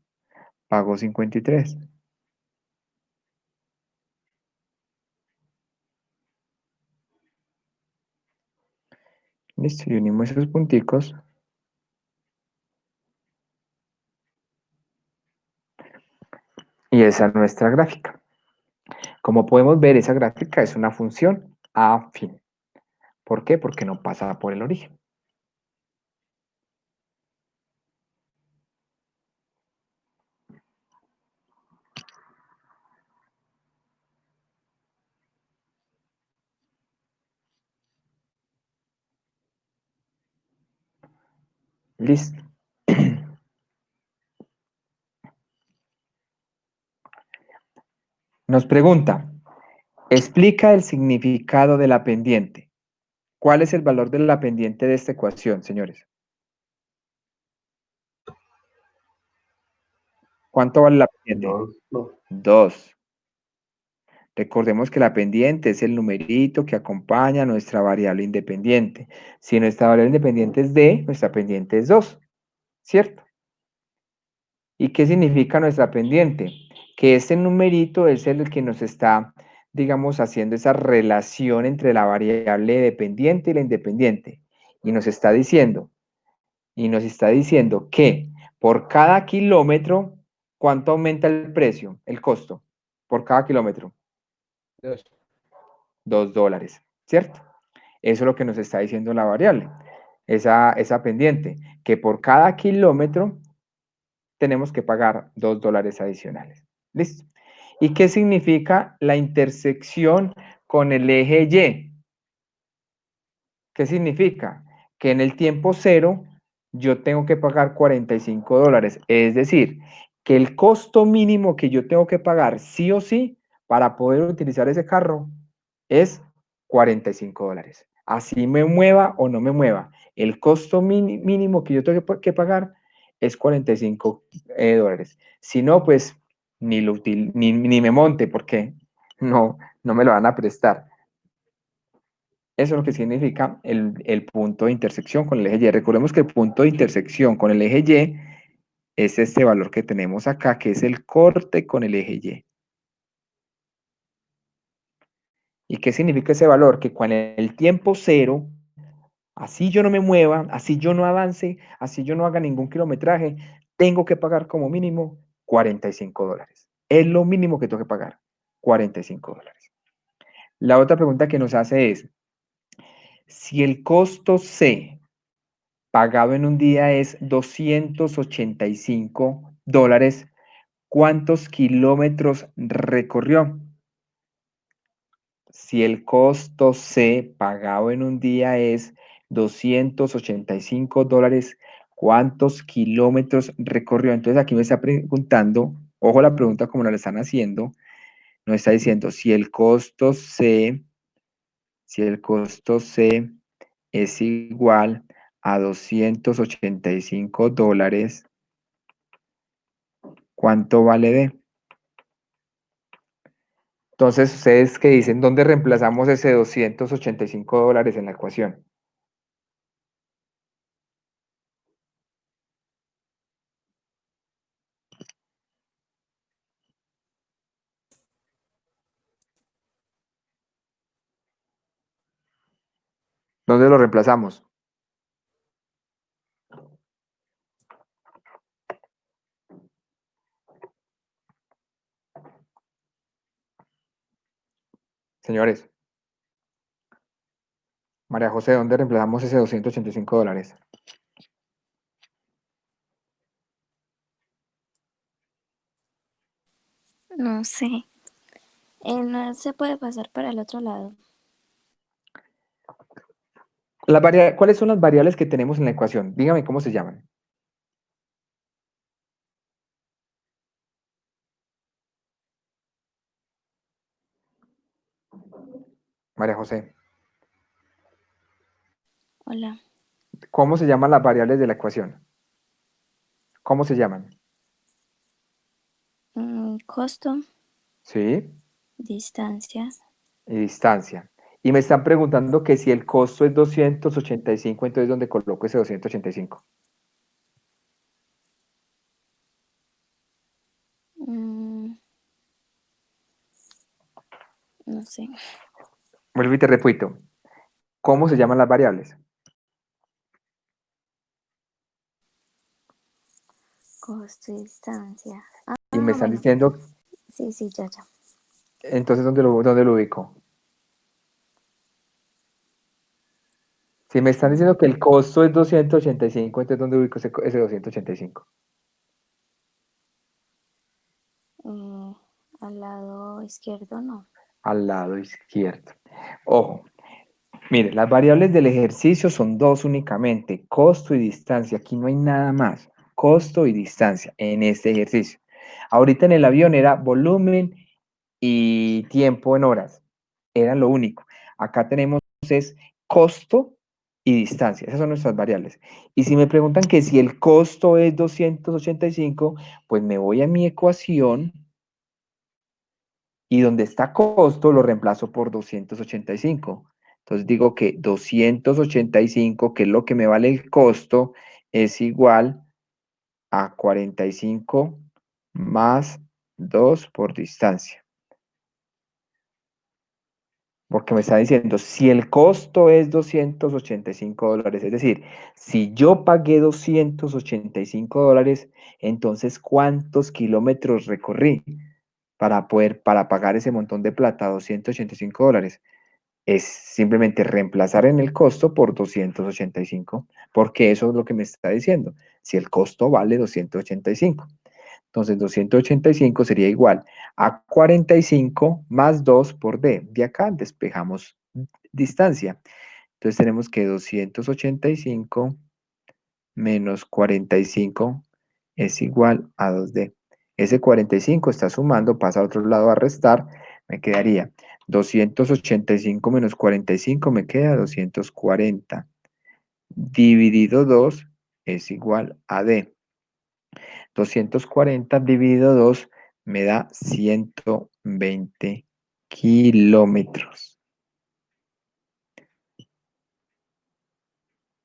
pago 53. Listo, y unimos esos punticos. Y esa es nuestra gráfica. Como podemos ver, esa gráfica es una función afín. ¿Por qué? Porque no pasa por el origen. Listo. Nos pregunta, explica el significado de la pendiente. ¿Cuál es el valor de la pendiente de esta ecuación, señores? ¿Cuánto vale la pendiente? 2. Recordemos que la pendiente es el numerito que acompaña a nuestra variable independiente. Si nuestra variable independiente es D, nuestra pendiente es 2, ¿cierto? ¿Y qué significa nuestra pendiente? Que este numerito es el que nos está, digamos, haciendo esa relación entre la variable dependiente y la independiente. Y nos está diciendo que por cada kilómetro, ¿cuánto aumenta el precio, el costo? Por cada kilómetro. 2. $2, ¿cierto? Eso es lo que nos está diciendo la variable, esa pendiente, que por cada kilómetro tenemos que pagar $2 adicionales. ¿Listo? ¿Y qué significa la intersección con el eje Y? ¿Qué significa? Que en el tiempo cero yo tengo que pagar $45. Es decir, que el costo mínimo que yo tengo que pagar sí o sí para poder utilizar ese carro es $45. Así me mueva o no me mueva. El costo mínimo que yo tengo que pagar es $45 dólares. Si no, pues ni me monte porque no me lo van a prestar. Eso es lo que significa el punto de intersección con el eje Y. Recordemos que el punto de intersección con el eje Y es este valor que tenemos acá, que es el corte con el eje Y. ¿Y qué significa ese valor? Que cuando el tiempo cero, así yo no me mueva, así yo no avance, así yo no haga ningún kilometraje, tengo que pagar como mínimo $45. Es lo mínimo que tengo que pagar, $45. La otra pregunta que nos hace es, si el costo C pagado en un día es $285, ¿cuántos kilómetros recorrió? Si el costo C pagado en un día es $285, ¿cuántos kilómetros recorrió? Entonces aquí me está preguntando, ojo la pregunta como la están haciendo, nos está diciendo si el costo C es igual a $285, ¿cuánto vale D? Entonces, ¿ustedes qué dicen? ¿Dónde reemplazamos ese $285 en la ecuación? ¿Dónde lo reemplazamos? Señores, María José, ¿dónde reemplazamos ese $285? No sé. No se puede pasar para el otro lado. ¿Cuáles son las variables que tenemos en la ecuación? Dígame cómo se llaman. María José, Hola. ¿cómo se llaman las variables de la ecuación? ¿Cómo se llaman? Costo, Sí, distancia. y distancia. Y me están preguntando que si el costo es 285, entonces ¿dónde coloco ese 285? No sé. Vuelvo y te repito. ¿Cómo se llaman las variables? Costo y distancia. Y me están Bueno. diciendo Sí, sí, ya. Entonces, ¿dónde lo ubico? Si me están diciendo que el costo es 285, entonces ¿dónde ubico ese 285? Al lado izquierdo no. Al lado izquierdo. Ojo, mire, las variables del ejercicio son dos únicamente, costo y distancia. Aquí no hay nada más, costo y distancia en este ejercicio. Ahorita en el avión era volumen y tiempo en horas. Era lo único. Acá tenemos es costo y distancia. Esas son nuestras variables. Y si me preguntan que si el costo es 285, pues me voy a mi ecuación y donde está costo lo reemplazo por 285. Entonces digo que 285, que es lo que me vale el costo, es igual a 45 más 2 por distancia. Porque me está diciendo, si el costo es $285, es decir, si yo pagué $285, entonces ¿cuántos kilómetros recorrí para pagar ese montón de plata, $285? Es simplemente reemplazar en el costo por 285, porque eso es lo que me está diciendo, si el costo vale 285. Entonces 285 sería igual a 45 más 2 por D. De acá despejamos distancia. Entonces tenemos que 285 menos 45 es igual a 2D. Ese 45 está sumando, pasa a otro lado a restar, me quedaría 285 menos 45 me queda 240. Dividido 2 es igual a D. 240 dividido 2 me da 120 kilómetros.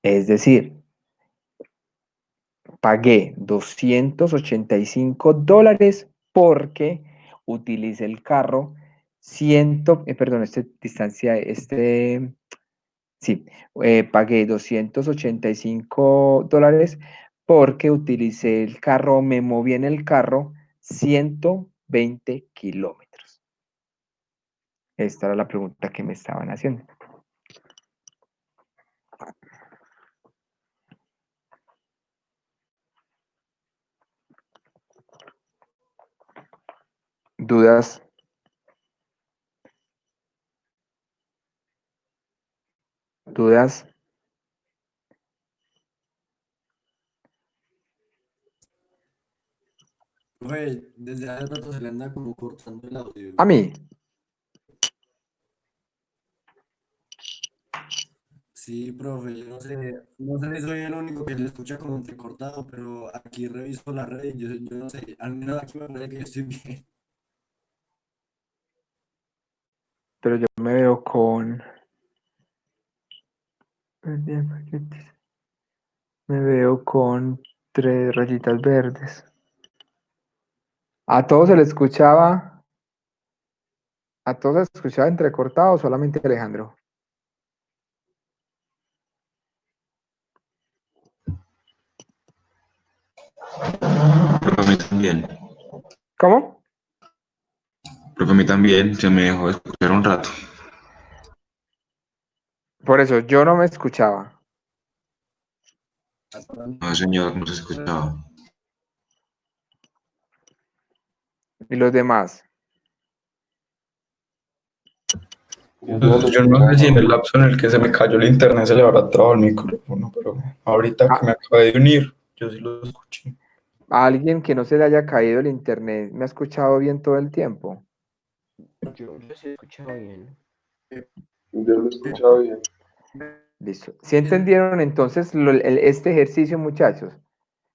Es decir, pagué $285 porque utilicé el carro pagué $285 porque utilicé el carro, me moví en el carro 120 kilómetros. Esta era la pregunta que me estaban haciendo. ¿Dudas? ¿Dudas? Profe, desde hace rato se le anda como cortando el audio. A mí. Sí, profe, yo no sé si soy el único que le escucha como entrecortado, pero aquí reviso la red y yo no sé, al menos aquí me parece que yo estoy bien. Pero yo me veo con... Me veo con 3 rayitas verdes. ¿A todos se le escuchaba? ¿A todos se les escuchaba entrecortado o solamente a Alejandro? Profe, a mí también. ¿Cómo? Profe, a mí también. Se me dejó de escuchar un rato. Por eso, yo no me escuchaba. No, señor, no se escuchaba. ¿Y los demás? Yo lo Yo no sé si en escuchaba. el lapso en el que se me cayó el internet se le habrá trabado el micrófono, pero ahorita que me acabé de unir, yo sí lo escuché. ¿A alguien que no se le haya caído el internet me ha escuchado bien todo el tiempo? Yo sí he escuchado bien. Yo lo escuchaba bien. Listo. ¿Sí entendieron entonces este ejercicio, muchachos?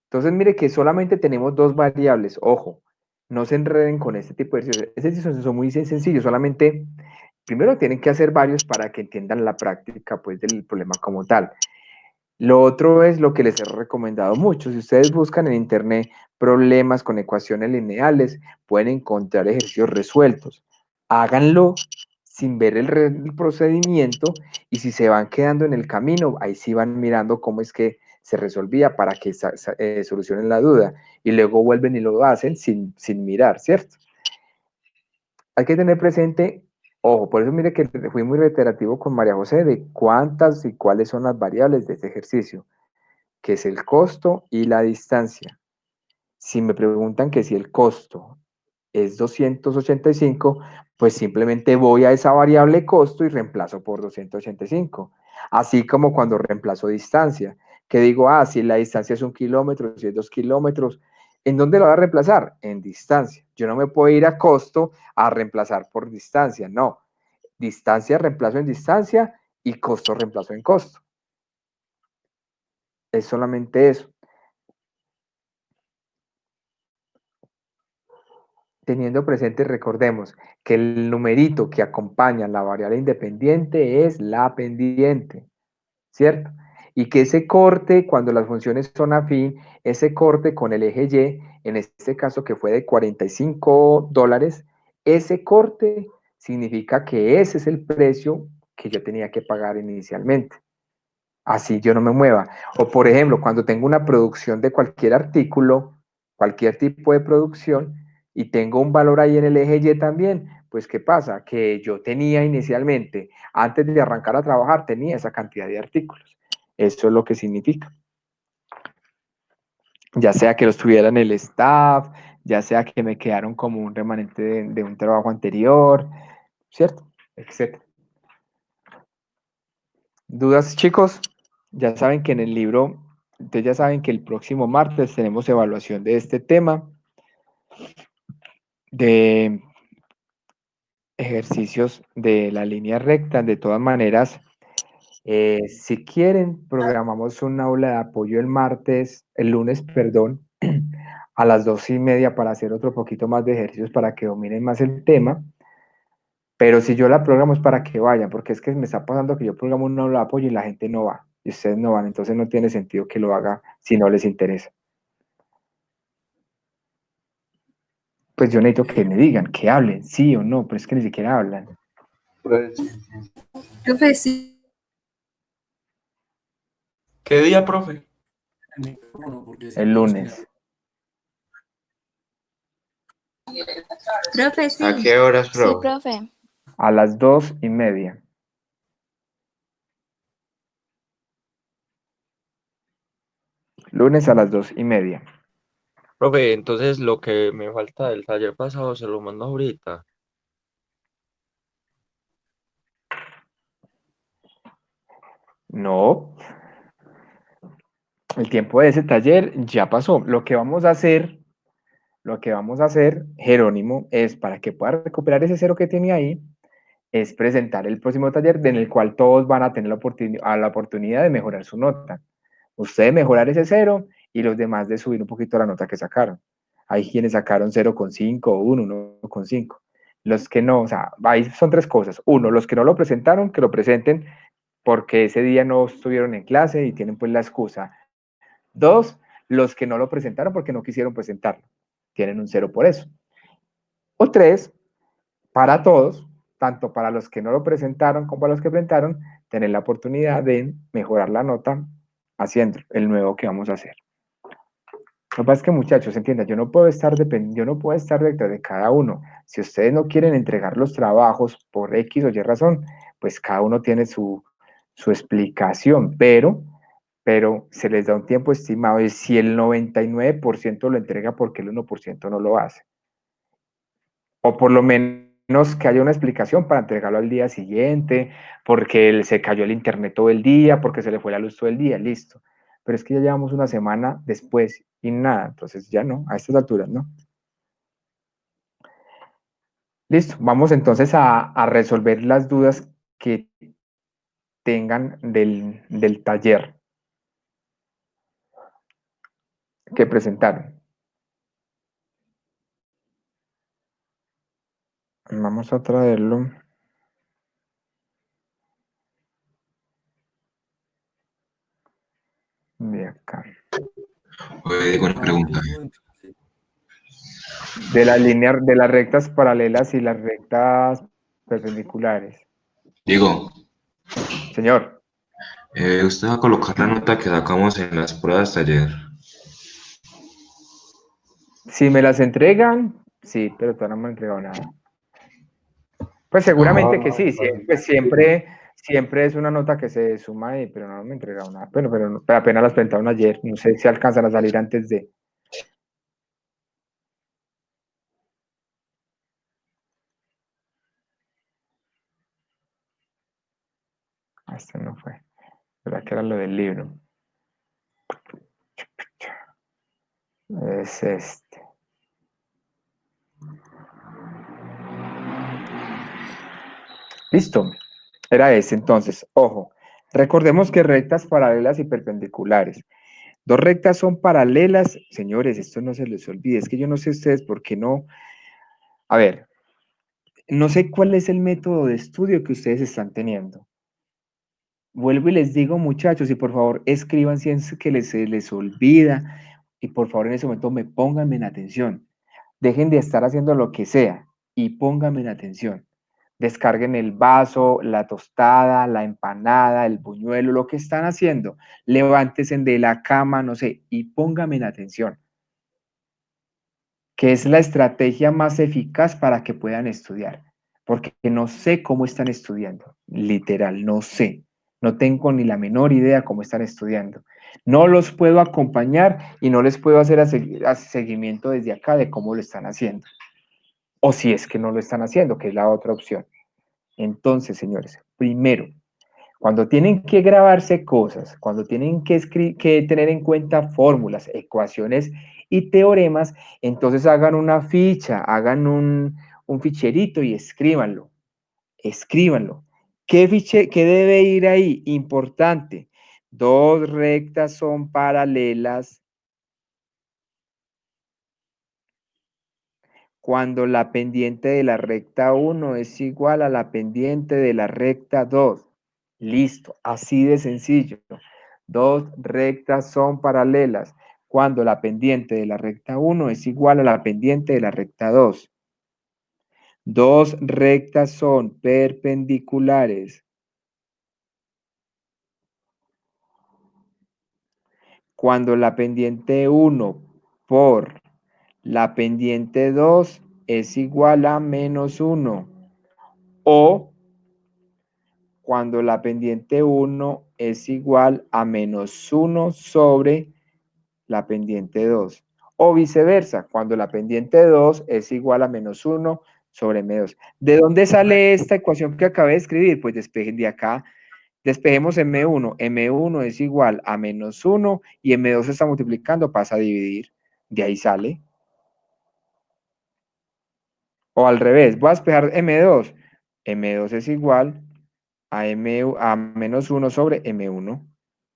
Entonces, mire que solamente tenemos dos variables. Ojo, no se enreden con este tipo de ejercicios. Estos ejercicios son muy sencillos. Solamente, primero tienen que hacer varios para que entiendan la práctica pues, del problema como tal. Lo otro es lo que les he recomendado mucho. Si ustedes buscan en internet problemas con ecuaciones lineales, pueden encontrar ejercicios resueltos. Háganlo sin ver el procedimiento y si se van quedando en el camino, ahí sí van mirando cómo es que se resolvía para que solucionen la duda y luego vuelven y lo hacen sin mirar, ¿cierto? hay que tener presente, ojo, por eso mire que fui muy reiterativo con María José de cuántas y cuáles son las variables de este ejercicio, que es el costo y la distancia. Si me preguntan que si el costo es 285, pues simplemente voy a esa variable costo y reemplazo por 285. Así como cuando reemplazo distancia, que digo, si la distancia es 1 kilómetro, si es 2 kilómetros, ¿en dónde lo voy a reemplazar? En distancia. Yo no me puedo ir a costo a reemplazar por distancia, no. Distancia reemplazo en distancia y costo reemplazo en costo. Es solamente eso. Teniendo presente, recordemos que el numerito que acompaña la variable independiente es la pendiente, ¿cierto? Y que ese corte, cuando las funciones son afín, ese corte con el eje Y, en este caso que fue de $45, ese corte significa que ese es el precio que yo tenía que pagar inicialmente. Así yo no me mueva. O por ejemplo, cuando tengo una producción de cualquier artículo, cualquier tipo de producción, y tengo un valor ahí en el eje Y también, pues ¿qué pasa? Que yo tenía inicialmente, antes de arrancar a trabajar, tenía esa cantidad de artículos. Eso es lo que significa. Ya sea que los tuviera en el staff, ya sea que me quedaron como un remanente de un trabajo anterior, ¿cierto? Etcétera. ¿Dudas, chicos? Ya saben que en el libro, ustedes ya saben que el próximo martes tenemos evaluación de este tema, de ejercicios de la línea recta. De todas maneras, si quieren, programamos un aula de apoyo el lunes, perdón, a las 2:30 para hacer otro poquito más de ejercicios para que dominen más el tema. Pero si yo la programo es para que vayan, porque es que me está pasando que yo programo un aula de apoyo y la gente no va, y ustedes no van, entonces no tiene sentido que lo haga si no les interesa. Pues yo necesito que me digan, que hablen, sí o no, pero es que ni siquiera hablan. Profe, sí. ¿Qué día, profe? El micrófono, porque si El no, lunes. Profe, ¿A sí. qué horas, Sí, profe? profe. A las 2:30. Lunes a las 2:30. Profe, entonces lo que me falta del taller pasado se lo mando ahorita. No, el tiempo de ese taller ya pasó. Lo que vamos a hacer, Jerónimo, es para que pueda recuperar ese cero que tiene ahí, es presentar el próximo taller en el cual todos van a tener la oportunidad de mejorar su nota. Usted mejorar ese cero y los demás de subir un poquito la nota que sacaron. Hay quienes sacaron 0,5, 1, 1,5. Los que no, o sea, ahí son tres cosas. Uno, los que no lo presentaron, que lo presenten porque ese día no estuvieron en clase y tienen pues la excusa. Dos, los que no lo presentaron porque no quisieron presentarlo. Tienen un cero por eso. O tres, para todos, tanto para los que no lo presentaron como para los que presentaron, tener la oportunidad de mejorar la nota haciendo el nuevo que vamos a hacer. Lo que pasa es que, muchachos, entiendan, yo no puedo estar detrás de cada uno. Si ustedes no quieren entregar los trabajos por X o Y razón, pues cada uno tiene su explicación, pero se les da un tiempo estimado y si el 99% lo entrega, porque el 1% no lo hace. O por lo menos que haya una explicación para entregarlo al día siguiente, porque se cayó el internet todo el día, porque se le fue la luz todo el día, listo. Pero es que ya llevamos una semana después y nada, entonces ya no, a estas alturas no. Listo, vamos entonces a resolver las dudas que tengan del taller que presentaron. Vamos a traerlo. De acá. Oye, digo una pregunta. De las rectas paralelas y las rectas perpendiculares. Diego, Señor, usted va a colocar la nota que sacamos en las pruebas de ayer. si me las entregan, sí, pero todavía no me han entregado nada. Pues seguramente que Ah, sí, pues siempre es una nota que se suma, pero no me entregaron nada. Bueno, pero apenas las presentaron ayer. No sé si alcanzan a salir antes de. Este no fue. ¿Verdad que era lo del libro? Es este. Listo. Era ese entonces. Ojo. Recordemos que rectas paralelas y perpendiculares. Dos rectas son paralelas. Señores, esto no se les olvide. Es que yo no sé ustedes por qué no. A ver, no sé cuál es el método de estudio que ustedes están teniendo. Vuelvo y les digo, muchachos, y por favor escriban si es que se les olvida, y por favor en ese momento pónganme en atención. Dejen de estar haciendo lo que sea y pónganme en atención. Descarguen el vaso, la tostada, la empanada, el buñuelo, lo que están haciendo. Levántense de la cama, no sé, y pónganme en atención, que es la estrategia más eficaz para que puedan estudiar, porque no sé cómo están estudiando, literal, no sé, no tengo ni la menor idea cómo están estudiando. No los puedo acompañar y no les puedo hacer seguimiento desde acá de cómo lo están haciendo, o si es que no lo están haciendo, que es la otra opción. Entonces, señores, primero, cuando tienen que grabarse cosas, cuando tienen que tener en cuenta fórmulas, ecuaciones y teoremas, entonces hagan una ficha, hagan un ficherito y escríbanlo. Escríbanlo. ¿Qué debe ir ahí? Importante. Dos rectas son paralelas cuando la pendiente de la recta 1 es igual a la pendiente de la recta 2. Listo, así de sencillo. Dos rectas son paralelas cuando la pendiente de la recta 1 es igual a la pendiente de la recta 2. Dos rectas son perpendiculares cuando la pendiente 1 por la pendiente 2 es igual a -1, o cuando la pendiente 1 es igual a -1 sobre la pendiente 2. O viceversa, cuando la pendiente 2 es igual a -1 sobre m2. ¿De dónde sale esta ecuación que acabé de escribir? Pues despejen de acá. Despejemos m1. m1 es igual a -1 y m2 se está multiplicando, pasa a dividir. De ahí sale. O al revés, voy a despejar m2. m2 es igual a -1 sobre m1.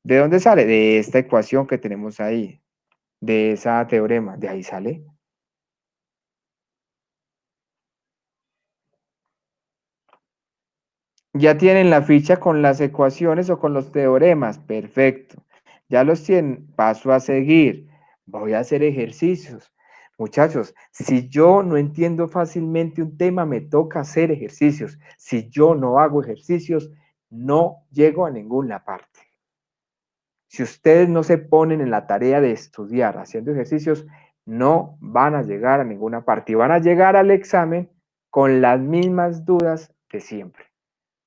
¿De dónde sale? De esta ecuación que tenemos ahí, de esa teorema, de ahí sale. Ya tienen la ficha con las ecuaciones o con los teoremas, perfecto. Ya los tienen, paso a seguir. Voy a hacer ejercicios. Muchachos, si yo no entiendo fácilmente un tema, me toca hacer ejercicios. Si yo no hago ejercicios, no llego a ninguna parte. Si ustedes no se ponen en la tarea de estudiar haciendo ejercicios, no van a llegar a ninguna parte y van a llegar al examen con las mismas dudas de siempre,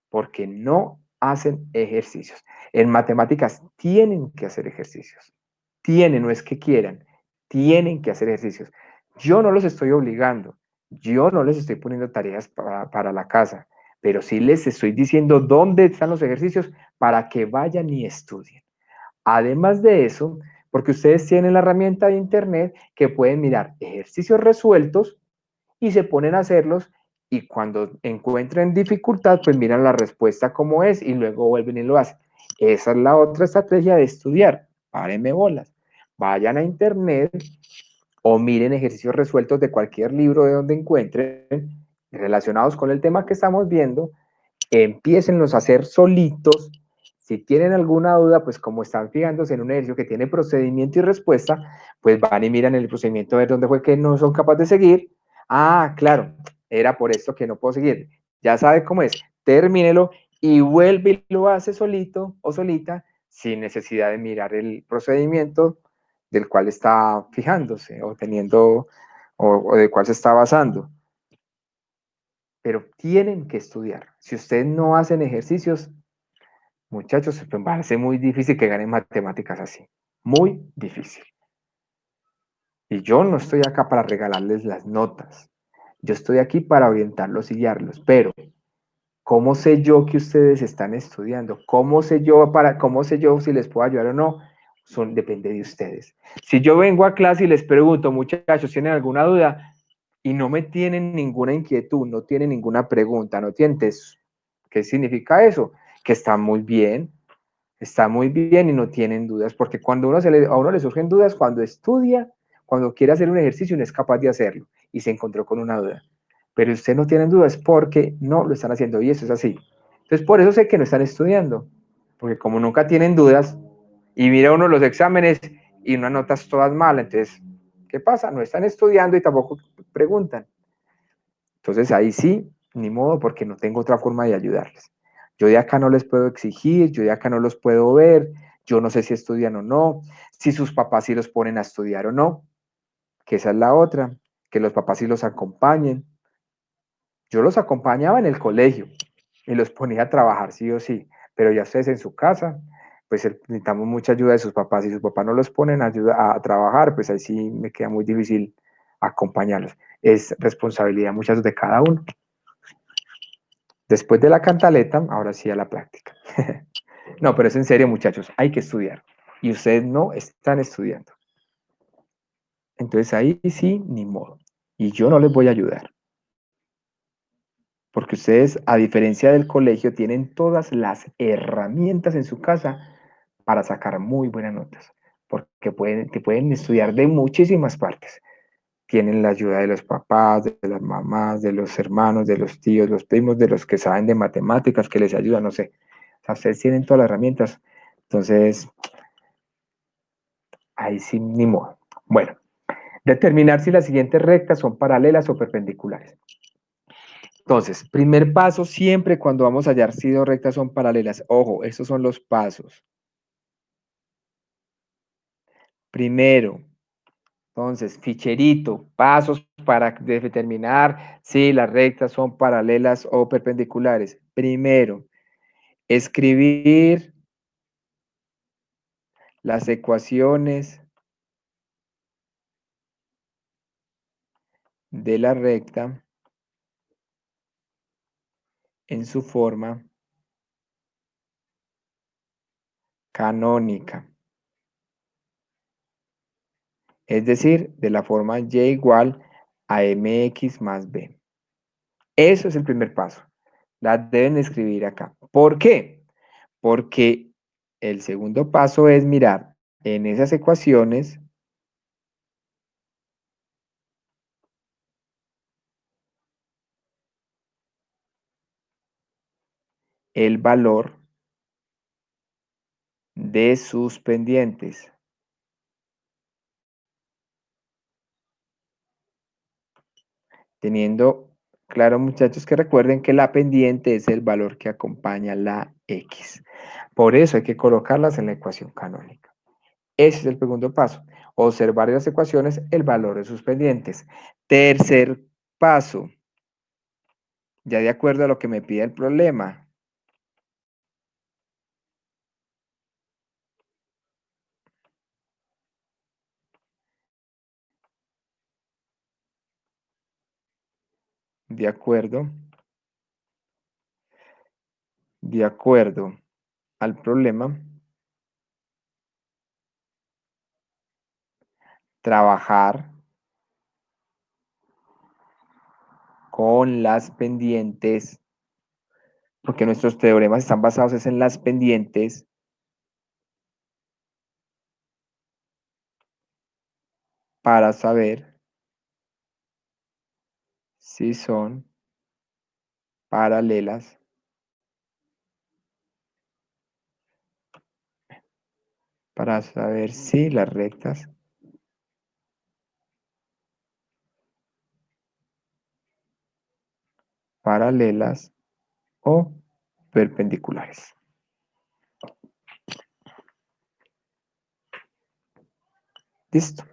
porque no hacen ejercicios. En matemáticas tienen que hacer ejercicios. Tienen, no es que quieran, tienen que hacer ejercicios. Yo no los estoy obligando, yo no les estoy poniendo tareas para la casa, pero sí les estoy diciendo dónde están los ejercicios para que vayan y estudien. Además de eso, porque ustedes tienen la herramienta de internet que pueden mirar ejercicios resueltos y se ponen a hacerlos, y cuando encuentren dificultad, pues miran la respuesta como es y luego vuelven y lo hacen. Esa es la otra estrategia de estudiar. Párenme bolas. Vayan a internet o miren ejercicios resueltos de cualquier libro de donde encuentren relacionados con el tema que estamos viendo, empiécenlos a hacer solitos. Si tienen alguna duda, pues como están fijándose en un ejercicio que tiene procedimiento y respuesta, pues van y miran el procedimiento a ver dónde fue que no son capaces de seguir. Ah, claro, era por esto que no puedo seguir. Ya sabe cómo es, termínelo y vuelve y lo hace solito o solita sin necesidad de mirar el procedimiento del cual está fijándose o teniendo o del cual se está basando. pero tienen que estudiar. Si ustedes no hacen ejercicios, muchachos, pues va a ser muy difícil que ganen matemáticas así. Muy difícil. Y yo no estoy acá para regalarles las notas. Yo estoy aquí para orientarlos y guiarlos. Pero, ¿cómo sé yo que ustedes están estudiando? ¿Cómo sé yo si les puedo ayudar o no? Depende de ustedes. Si yo vengo a clase y les pregunto, muchachos, ¿tienen alguna duda? Y no me tienen ninguna inquietud, no tienen ninguna pregunta, no tienen, ¿qué significa eso? Que está muy bien y no tienen dudas, porque cuando a uno le surgen dudas, cuando estudia, cuando quiere hacer un ejercicio, no es capaz de hacerlo y se encontró con una duda. Pero usted no tiene dudas porque no lo están haciendo y eso es así. Entonces, por eso sé que no están estudiando, porque como nunca tienen dudas y mira uno los exámenes y unas notas todas malas, entonces, ¿qué pasa? No están estudiando y tampoco preguntan. Entonces, ahí sí, ni modo, porque no tengo otra forma de ayudarles. Yo de acá no les puedo exigir, yo de acá no los puedo ver, yo no sé si estudian o no, si sus papás sí los ponen a estudiar o no, que esa es la otra, que los papás sí los acompañen. Yo los acompañaba en el colegio y los ponía a trabajar sí o sí, pero ya ustedes en su casa, pues necesitamos mucha ayuda de sus papás. Si sus papás no los ponen a trabajar, pues ahí sí me queda muy difícil acompañarlos. Es responsabilidad muchas de cada uno. Después de la cantaleta, ahora sí a la práctica. No, pero es en serio, muchachos, hay que estudiar. Y ustedes no están estudiando. Entonces ahí sí, ni modo. Y yo no les voy a ayudar. Porque ustedes, a diferencia del colegio, tienen todas las herramientas en su casa para sacar muy buenas notas. Porque pueden estudiar de muchísimas partes. Tienen la ayuda de los papás, de las mamás, de los hermanos, de los tíos, los primos, de los que saben de matemáticas, que les ayudan, no sé. O sea, ustedes tienen todas las herramientas. Entonces, ahí sí, ni modo. Bueno, determinar si las siguientes rectas son paralelas o perpendiculares. Entonces, primer paso, siempre cuando vamos a hallar si dos rectas son paralelas. Ojo, estos son los pasos. Primero, entonces, ficherito, pasos para determinar si las rectas son paralelas o perpendiculares. Primero, escribir las ecuaciones de la recta en su forma canónica. Es decir, de la forma y igual a mx más b. Eso es el primer paso. La deben escribir acá. ¿Por qué? Porque el segundo paso es mirar en esas ecuaciones el valor de sus pendientes. Teniendo claro, muchachos, que recuerden que la pendiente es el valor que acompaña la x. Por eso hay que colocarlas en la ecuación canónica. Ese es el segundo paso. Observar en las ecuaciones el valor de sus pendientes. Tercer paso, ya de acuerdo a lo que me pide el problema. De acuerdo al problema, trabajar con las pendientes, porque nuestros teoremas están basados es en las pendientes para saber si son paralelas para saber si las rectas paralelas o perpendiculares. Listo.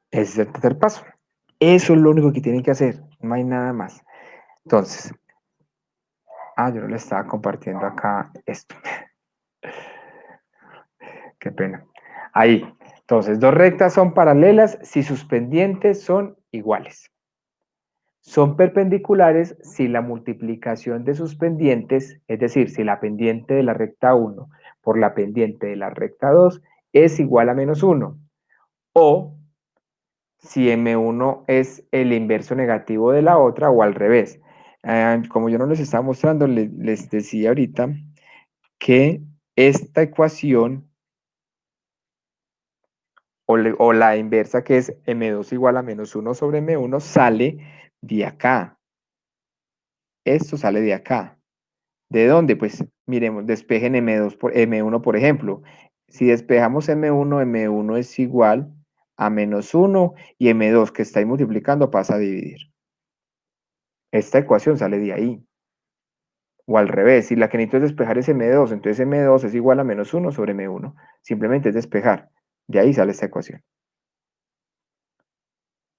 Ese es el tercer paso. Eso es lo único que tienen que hacer. No hay nada más. Entonces, yo no le estaba compartiendo acá esto. Qué pena. Ahí. Entonces, dos rectas son paralelas si sus pendientes son iguales. Son perpendiculares si la multiplicación de sus pendientes, es decir, si la pendiente de la recta 1 por la pendiente de la recta 2 es igual a menos 1. O si M1 es el inverso negativo de la otra o al revés. Como yo no les estaba mostrando, les decía ahorita que esta ecuación o la inversa, que es M2 igual a menos 1 sobre M1, sale de acá. Esto sale de acá. ¿De dónde? Pues miremos, despejen M2 por M1, por ejemplo. Si despejamos M1, M1 es igual a menos 1 y M2 que está ahí multiplicando pasa a dividir. Esta ecuación sale de ahí. O al revés, si la que necesito es despejar es M2, entonces M2 es igual a menos 1 sobre M1. Simplemente es despejar. De ahí sale esta ecuación.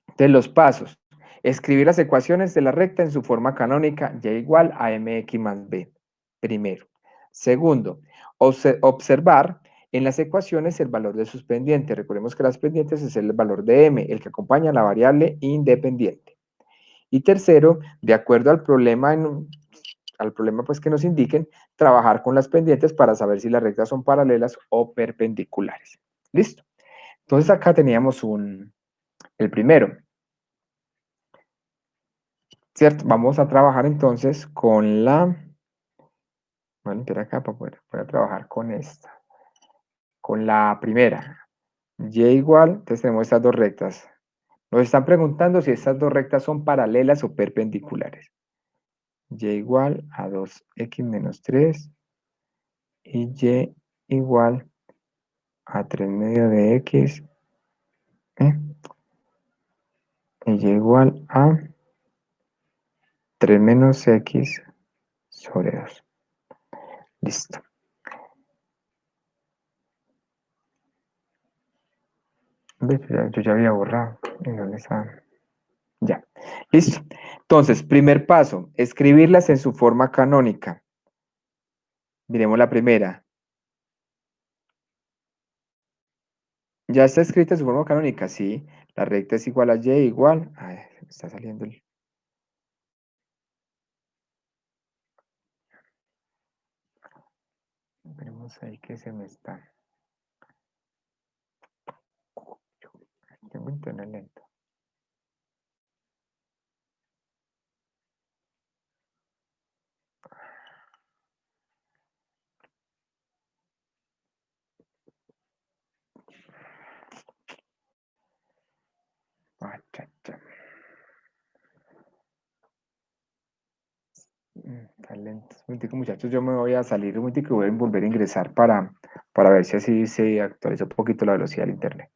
Entonces los pasos. Escribir las ecuaciones de la recta en su forma canónica y igual a mx más b. Primero. Segundo, observar en las ecuaciones el valor de sus pendientes. Recordemos que las pendientes es el valor de m, el que acompaña a la variable independiente. Y tercero, de acuerdo al problema, pues, que nos indiquen, trabajar con las pendientes para saber si las rectas son paralelas o perpendiculares. ¿Listo? Entonces acá teníamos el primero. ¿Cierto? Vamos a trabajar entonces con la... Voy a limpiar acá para poder trabajar con esta. Con la primera. Y igual, entonces tenemos estas dos rectas. Nos están preguntando si estas dos rectas son paralelas o perpendiculares. Y igual a 2x menos 3 y y igual a 3 medio de x y y igual a 3 menos x sobre 2. Listo. Yo ya había borrado. ¿Y dónde está? Ya. Listo. Entonces, primer paso, escribirlas en su forma canónica. Miremos la primera. ¿Ya está escrita en su forma canónica? Sí. La recta es igual a y igual. Ay, me está saliendo el... Veremos ahí que se me está... Tengo internet lento. Está lento. Un momentico, muchachos, yo me voy a salir un momentico y voy a volver a ingresar para ver si así se actualiza un poquito la velocidad del internet.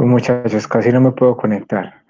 Muchachos, casi no me puedo conectar.